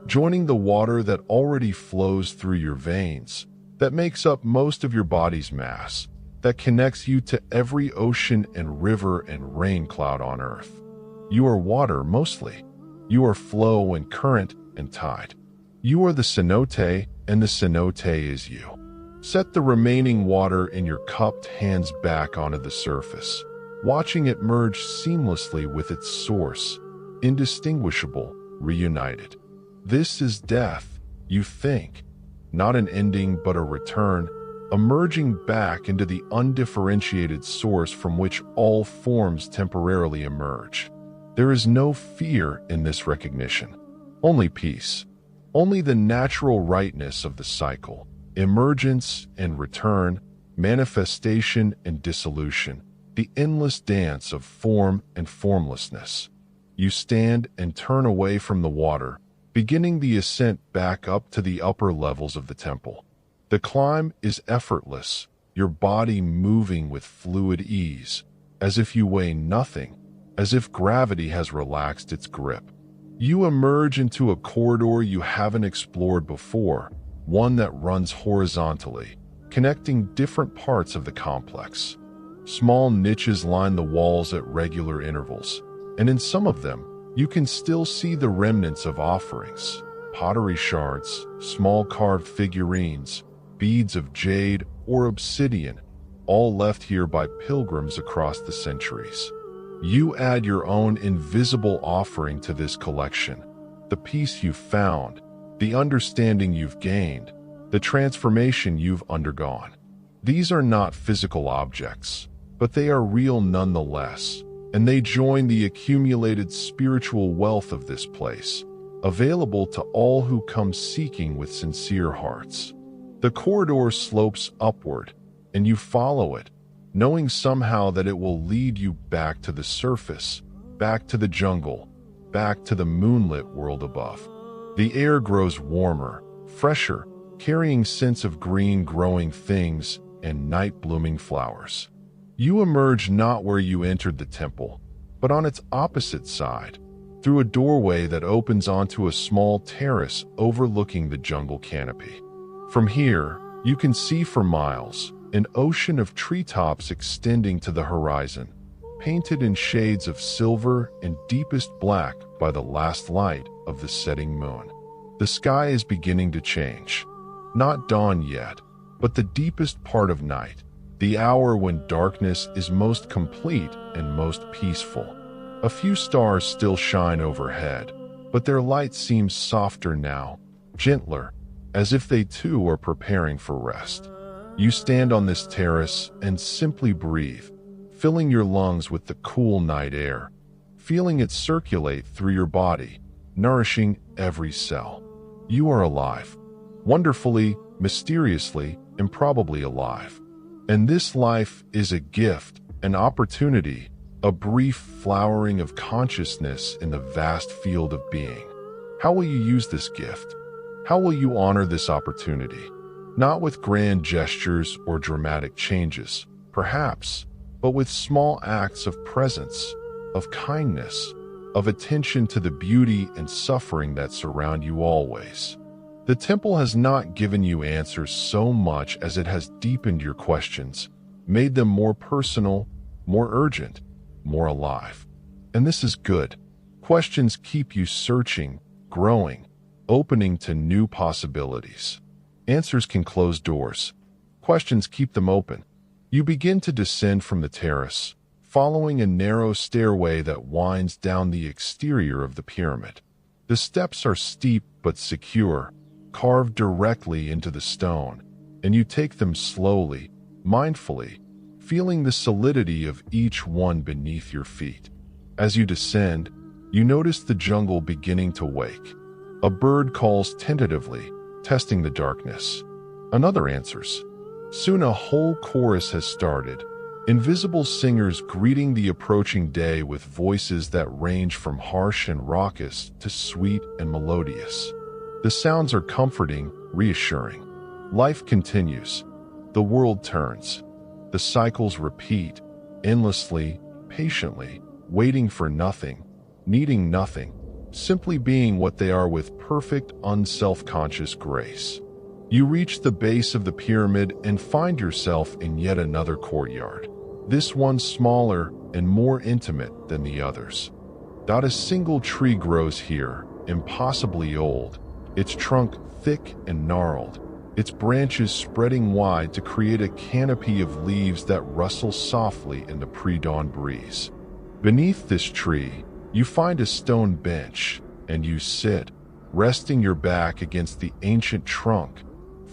joining the water that already flows through your veins, that makes up most of your body's mass, that connects you to every ocean and river and rain cloud on earth. You are water mostly. You are flow and current and tide. You are the cenote, and the cenote is you. Set the remaining water in your cupped hands back onto the surface, watching it merge seamlessly with its source, indistinguishable, reunited. This is death, you think, not an ending but a return, emerging back into the undifferentiated source from which all forms temporarily emerge. There is no fear in this recognition, only peace, only the natural rightness of the cycle, emergence and return, manifestation and dissolution, the endless dance of form and formlessness. You stand and turn away from the water, beginning the ascent back up to the upper levels of the temple. The climb is effortless, your body moving with fluid ease, as if you weigh nothing, as if gravity has relaxed its grip. You emerge into a corridor you haven't explored before, one that runs horizontally, connecting different parts of the complex. Small niches line the walls at regular intervals, and in some of them, you can still see the remnants of offerings, pottery shards, small carved figurines, beads of jade or obsidian, all left here by pilgrims across the centuries. You add your own invisible offering to this collection, the peace you've found, the understanding you've gained, the transformation you've undergone. These are not physical objects, but they are real nonetheless, and they join the accumulated spiritual wealth of this place, available to all who come seeking with sincere hearts. The corridor slopes upward, and you follow it, knowing somehow that it will lead you back to the surface, back to the jungle, back to the moonlit world above. The air grows warmer, fresher, carrying scents of green growing things and night-blooming flowers. You emerge not where you entered the temple, but on its opposite side, through a doorway that opens onto a small terrace overlooking the jungle canopy. From here, you can see for miles, an ocean of treetops extending to the horizon, painted in shades of silver and deepest black by the last light of the setting moon. The sky is beginning to change. Not dawn yet, but the deepest part of night, the hour when darkness is most complete and most peaceful. A few stars still shine overhead, but their light seems softer now, gentler, as if they too are preparing for rest. You stand on this terrace and simply breathe, filling your lungs with the cool night air, feeling it circulate through your body, nourishing every cell. You are alive, wonderfully, mysteriously, improbably alive. And this life is a gift, an opportunity, a brief flowering of consciousness in the vast field of being. How will you use this gift? How will you honor this opportunity? Not with grand gestures or dramatic changes, perhaps, but with small acts of presence, of kindness, of attention to the beauty and suffering that surround you always. The temple has not given you answers so much as it has deepened your questions, made them more personal, more urgent, more alive. And this is good. Questions keep you searching, growing, opening to new possibilities. Answers can close doors. Questions keep them open. You begin to descend from the terrace, following a narrow stairway that winds down the exterior of the pyramid. The steps are steep but secure, carved directly into the stone, and you take them slowly, mindfully, feeling the solidity of each one beneath your feet. As you descend, you notice the jungle beginning to wake. A bird calls tentatively, testing the darkness. Another answers. Soon a whole chorus has started, invisible singers greeting the approaching day with voices that range from harsh and raucous to sweet and melodious. The sounds are comforting, reassuring. Life continues. The world turns. The cycles repeat, endlessly, patiently, waiting for nothing, needing nothing, simply being what they are with perfect, unself-conscious grace. You reach the base of the pyramid and find yourself in yet another courtyard. This one smaller and more intimate than the others. Not a single tree grows here, impossibly old, its trunk thick and gnarled, its branches spreading wide to create a canopy of leaves that rustle softly in the pre-dawn breeze. Beneath this tree, you find a stone bench, and you sit, resting your back against the ancient trunk,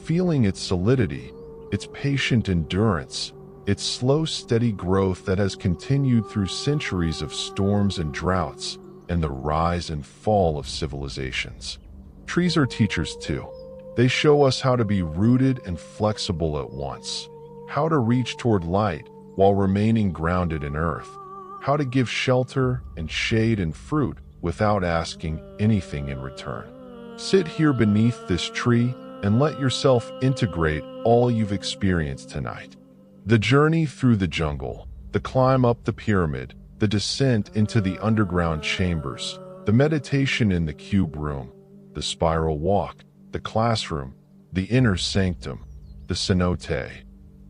feeling its solidity, its patient endurance, its slow, steady growth that has continued through centuries of storms and droughts, and the rise and fall of civilizations. Trees are teachers too. They show us how to be rooted and flexible at once, how to reach toward light while remaining grounded in earth, how to give shelter and shade and fruit without asking anything in return. Sit here beneath this tree and let yourself integrate all you've experienced tonight. The journey through the jungle, the climb up the pyramid, the descent into the underground chambers, the meditation in the cube room, the spiral walk, the classroom, the inner sanctum, the cenote.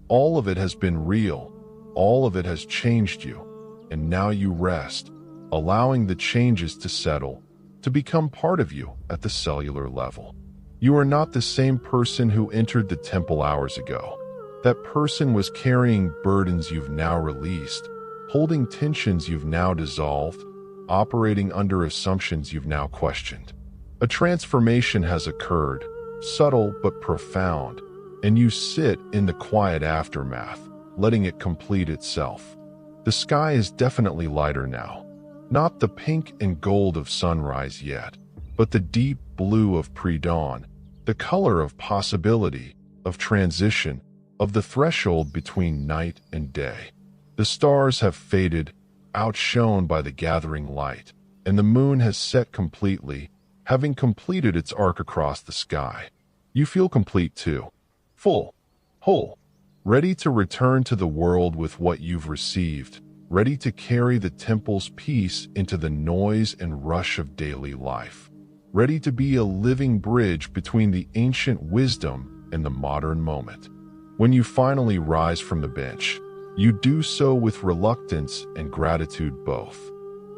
All of it has been real. All of it has changed you. And now you rest, allowing the changes to settle, to become part of you at the cellular level. You are not the same person who entered the temple hours ago. That person was carrying burdens you've now released, holding tensions you've now dissolved, operating under assumptions you've now questioned. A transformation has occurred, subtle but profound, and you sit in the quiet aftermath, letting it complete itself. The sky is definitely lighter now. Not the pink and gold of sunrise yet, but the deep blue of pre-dawn, the color of possibility, of transition, of the threshold between night and day. The stars have faded, outshone by the gathering light, and the moon has set completely, having completed its arc across the sky. You feel complete too, full, whole, ready to return to the world with what you've received, ready to carry the temple's peace into the noise and rush of daily life, ready to be a living bridge between the ancient wisdom and the modern moment. When you finally rise from the bench, you do so with reluctance and gratitude both.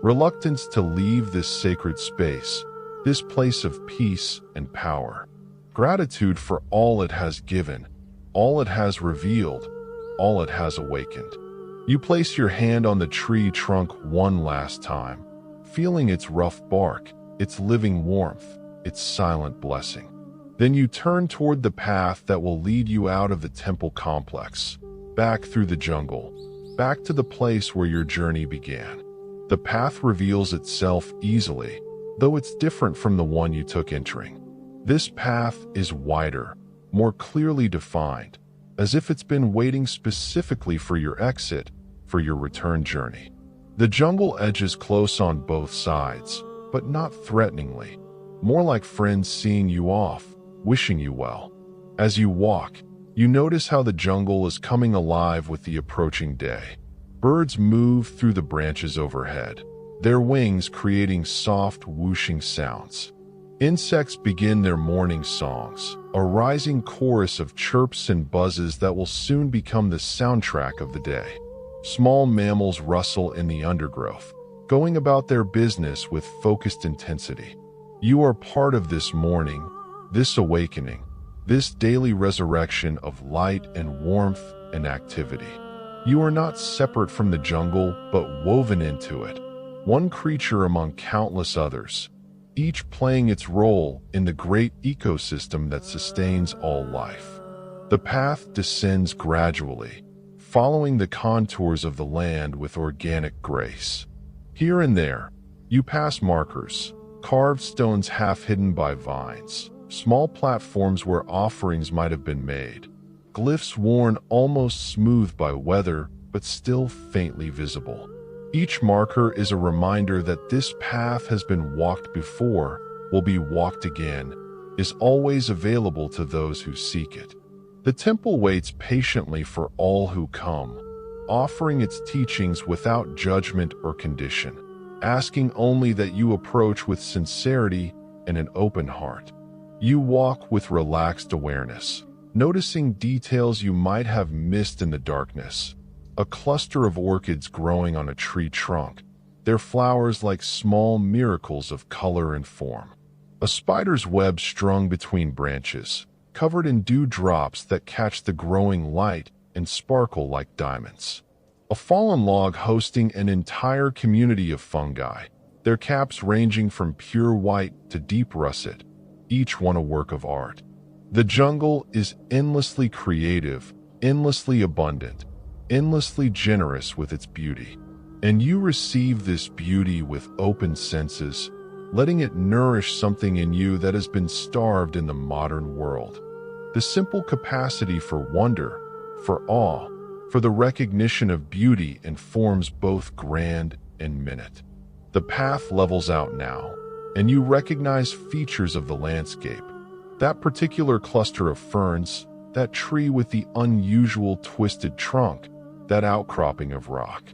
Reluctance to leave this sacred space, this place of peace and power. Gratitude for all it has given, all it has revealed, all it has awakened. You place your hand on the tree trunk one last time, feeling its rough bark, its living warmth, its silent blessing. Then you turn toward the path that will lead you out of the temple complex, back through the jungle, back to the place where your journey began. The path reveals itself easily, though it's different from the one you took entering. This path is wider, more clearly defined, as if it's been waiting specifically for your exit, for your return journey. The jungle edges close on both sides, but not threateningly, more like friends seeing you off, wishing you well. As you walk, you notice how the jungle is coming alive with the approaching day. Birds move through the branches overhead, their wings creating soft, whooshing sounds. Insects begin their morning songs, a rising chorus of chirps and buzzes that will soon become the soundtrack of the day. Small mammals rustle in the undergrowth, going about their business with focused intensity. You are part of this morning, this awakening, this daily resurrection of light and warmth and activity. You are not separate from the jungle, but woven into it, one creature among countless others, each playing its role in the great ecosystem that sustains all life. The path descends gradually, following the contours of the land with organic grace. Here and there, you pass markers, carved stones half hidden by vines, small platforms where offerings might have been made, glyphs worn almost smooth by weather but still faintly visible. Each marker is a reminder that this path has been walked before, will be walked again, is always available to those who seek it. The temple waits patiently for all who come, offering its teachings without judgment or condition, asking only that you approach with sincerity and an open heart. You walk with relaxed awareness, noticing details you might have missed in the darkness. A cluster of orchids growing on a tree trunk, their flowers like small miracles of color and form. A spider's web strung between branches, covered in dewdrops that catch the growing light and sparkle like diamonds. A fallen log hosting an entire community of fungi, their caps ranging from pure white to deep russet, each one a work of art. The jungle is endlessly creative, endlessly abundant, endlessly generous with its beauty. And you receive this beauty with open senses, letting it nourish something in you that has been starved in the modern world. The simple capacity for wonder, for awe, for the recognition of beauty in forms both grand and minute. The path levels out now, and you recognize features of the landscape. That particular cluster of ferns, that tree with the unusual twisted trunk, that outcropping of rock.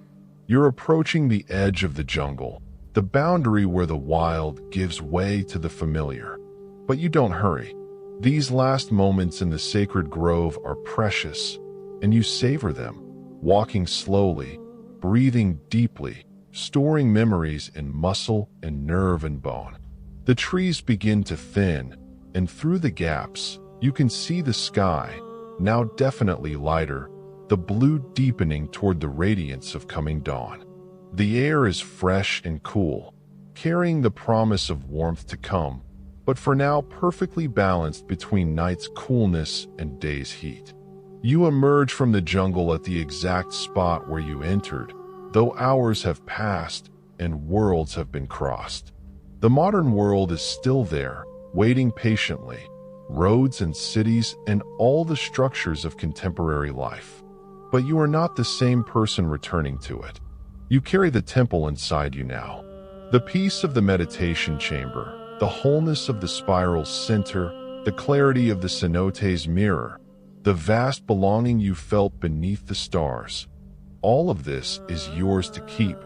You're approaching the edge of the jungle, the boundary where the wild gives way to the familiar. But you don't hurry. These last moments in the sacred grove are precious, and you savor them, walking slowly, breathing deeply, storing memories in muscle and nerve and bone. The trees begin to thin, and through the gaps, you can see the sky, now definitely lighter, the blue deepening toward the radiance of coming dawn. The air is fresh and cool, carrying the promise of warmth to come, but for now perfectly balanced between night's coolness and day's heat. You emerge from the jungle at the exact spot where you entered, though hours have passed and worlds have been crossed. The modern world is still there, waiting patiently, roads and cities and all the structures of contemporary life. But you are not the same person returning to it. You carry the temple inside you now. The peace of the meditation chamber, the wholeness of the spiral's center, the clarity of the cenote's mirror, the vast belonging you felt beneath the stars. All of this is yours to keep,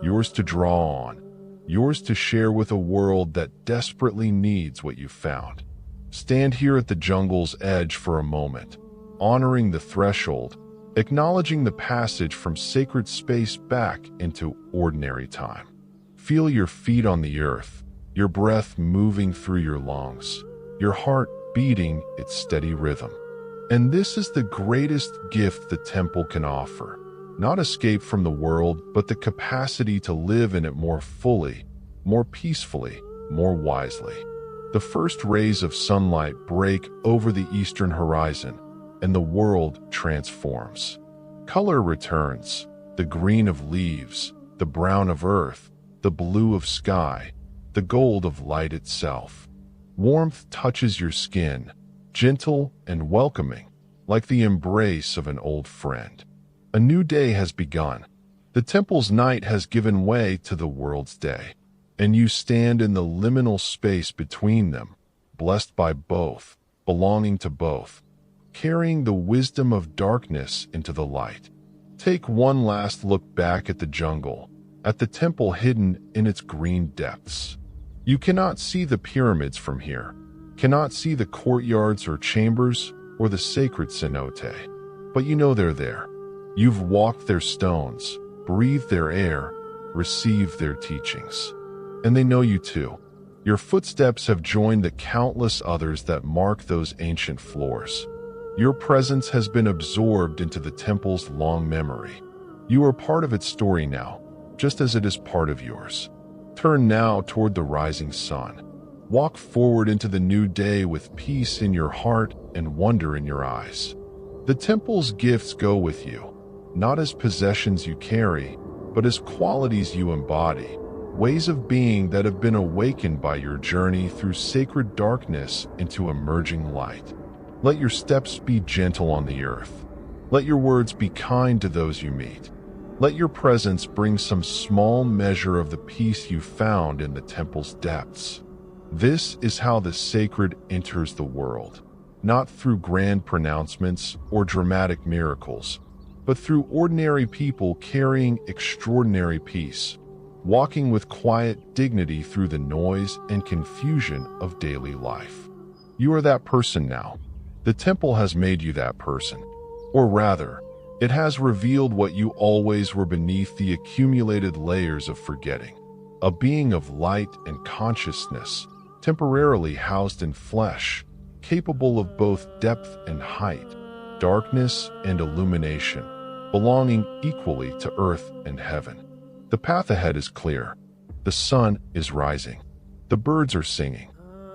yours to draw on, yours to share with a world that desperately needs what you found. Stand here at the jungle's edge for a moment, honoring the threshold, acknowledging the passage from sacred space back into ordinary time. Feel your feet on the earth, your breath moving through your lungs, your heart beating its steady rhythm. And this is the greatest gift the temple can offer. Not escape from the world, but the capacity to live in it more fully, more peacefully, more wisely. The first rays of sunlight break over the eastern horizon, and the world transforms. Color returns, the green of leaves, the brown of earth, the blue of sky, the gold of light itself. Warmth touches your skin, gentle and welcoming, like the embrace of an old friend. A new day has begun. The temple's night has given way to the world's day, and you stand in the liminal space between them, blessed by both, belonging to both, carrying the wisdom of darkness into the light. Take one last look back at the jungle, at the temple hidden in its green depths. You cannot see the pyramids from here, cannot see the courtyards or chambers or the sacred cenote, but you know they're there. You've walked their stones, breathed their air, received their teachings. And they know you too. Your footsteps have joined the countless others that mark those ancient floors. Your presence has been absorbed into the temple's long memory. You are part of its story now, just as it is part of yours. Turn now toward the rising sun. Walk forward into the new day with peace in your heart and wonder in your eyes. The temple's gifts go with you, not as possessions you carry, but as qualities you embody, ways of being that have been awakened by your journey through sacred darkness into emerging light. Let your steps be gentle on the earth. Let your words be kind to those you meet. Let your presence bring some small measure of the peace you found in the temple's depths. This is how the sacred enters the world, not through grand pronouncements or dramatic miracles, but through ordinary people carrying extraordinary peace, walking with quiet dignity through the noise and confusion of daily life. You are that person now. The temple has made you that person. Or rather, it has revealed what you always were beneath the accumulated layers of forgetting. A being of light and consciousness, temporarily housed in flesh, capable of both depth and height, darkness and illumination, belonging equally to earth and heaven. The path ahead is clear. The sun is rising. The birds are singing.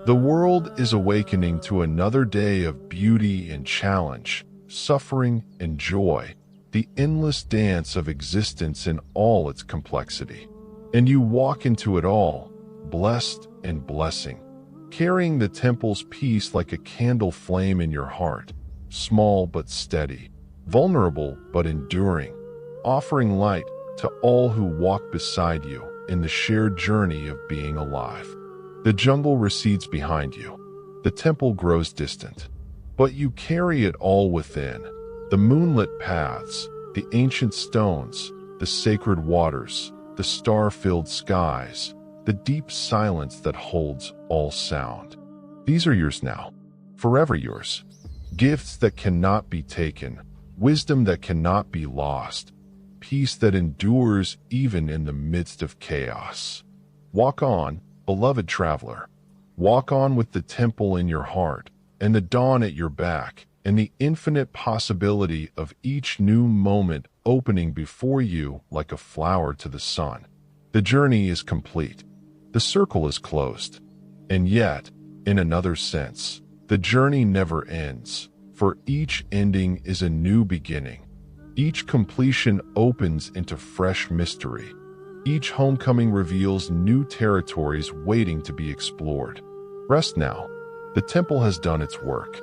The world is awakening to another day of beauty and challenge, suffering and joy, the endless dance of existence in all its complexity. And you walk into it all, blessed and blessing, carrying the temple's peace like a candle flame in your heart, small but steady, vulnerable but enduring, offering light to all who walk beside you in the shared journey of being alive. The jungle recedes behind you. The temple grows distant. But you carry it all within. The moonlit paths, the ancient stones, the sacred waters, the star-filled skies, the deep silence that holds all sound. These are yours now, forever yours. Gifts that cannot be taken, wisdom that cannot be lost, peace that endures even in the midst of chaos. Walk on, beloved traveler. Walk on with the temple in your heart, and the dawn at your back, and the infinite possibility of each new moment opening before you like a flower to the sun. The journey is complete. The circle is closed. And yet, in another sense, the journey never ends, for each ending is a new beginning. Each completion opens into fresh mystery. Each homecoming reveals new territories waiting to be explored. Rest now. The temple has done its work.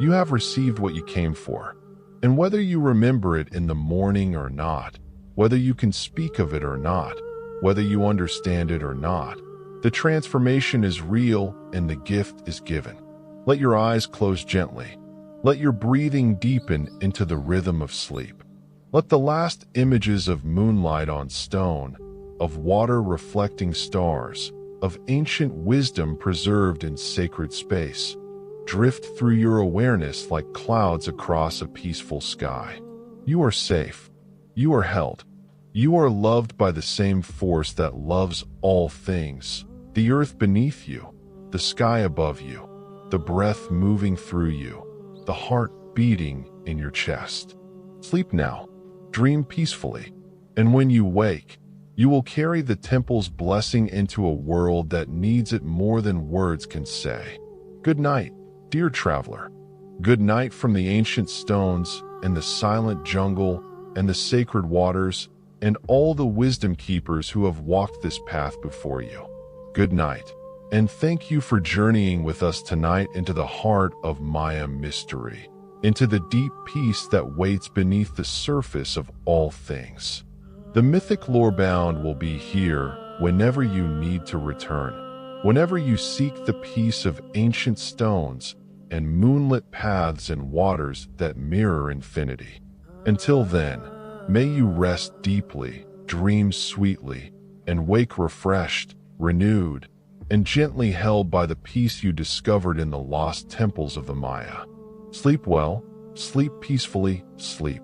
You have received what you came for. And whether you remember it in the morning or not, whether you can speak of it or not, whether you understand it or not, the transformation is real and the gift is given. Let your eyes close gently. Let your breathing deepen into the rhythm of sleep. Let the last images of moonlight on stone, of water reflecting stars, of ancient wisdom preserved in sacred space, drift through your awareness like clouds across a peaceful sky. You are safe. You are held. You are loved by the same force that loves all things. The earth beneath you, the sky above you, the breath moving through you, the heart beating in your chest. Sleep now. Dream peacefully. And when you wake, you will carry the temple's blessing into a world that needs it more than words can say. Good night, dear traveler. Good night from the ancient stones and the silent jungle and the sacred waters and all the wisdom keepers who have walked this path before you. Good night, and thank you for journeying with us tonight into the heart of Maya mystery, into the deep peace that waits beneath the surface of all things. The Mythic Lorebound will be here whenever you need to return, whenever you seek the peace of ancient stones and moonlit paths and waters that mirror infinity. Until then, may you rest deeply, dream sweetly, and wake refreshed, renewed, and gently held by the peace you discovered in the lost temples of the Maya. Sleep well, sleep peacefully, sleep.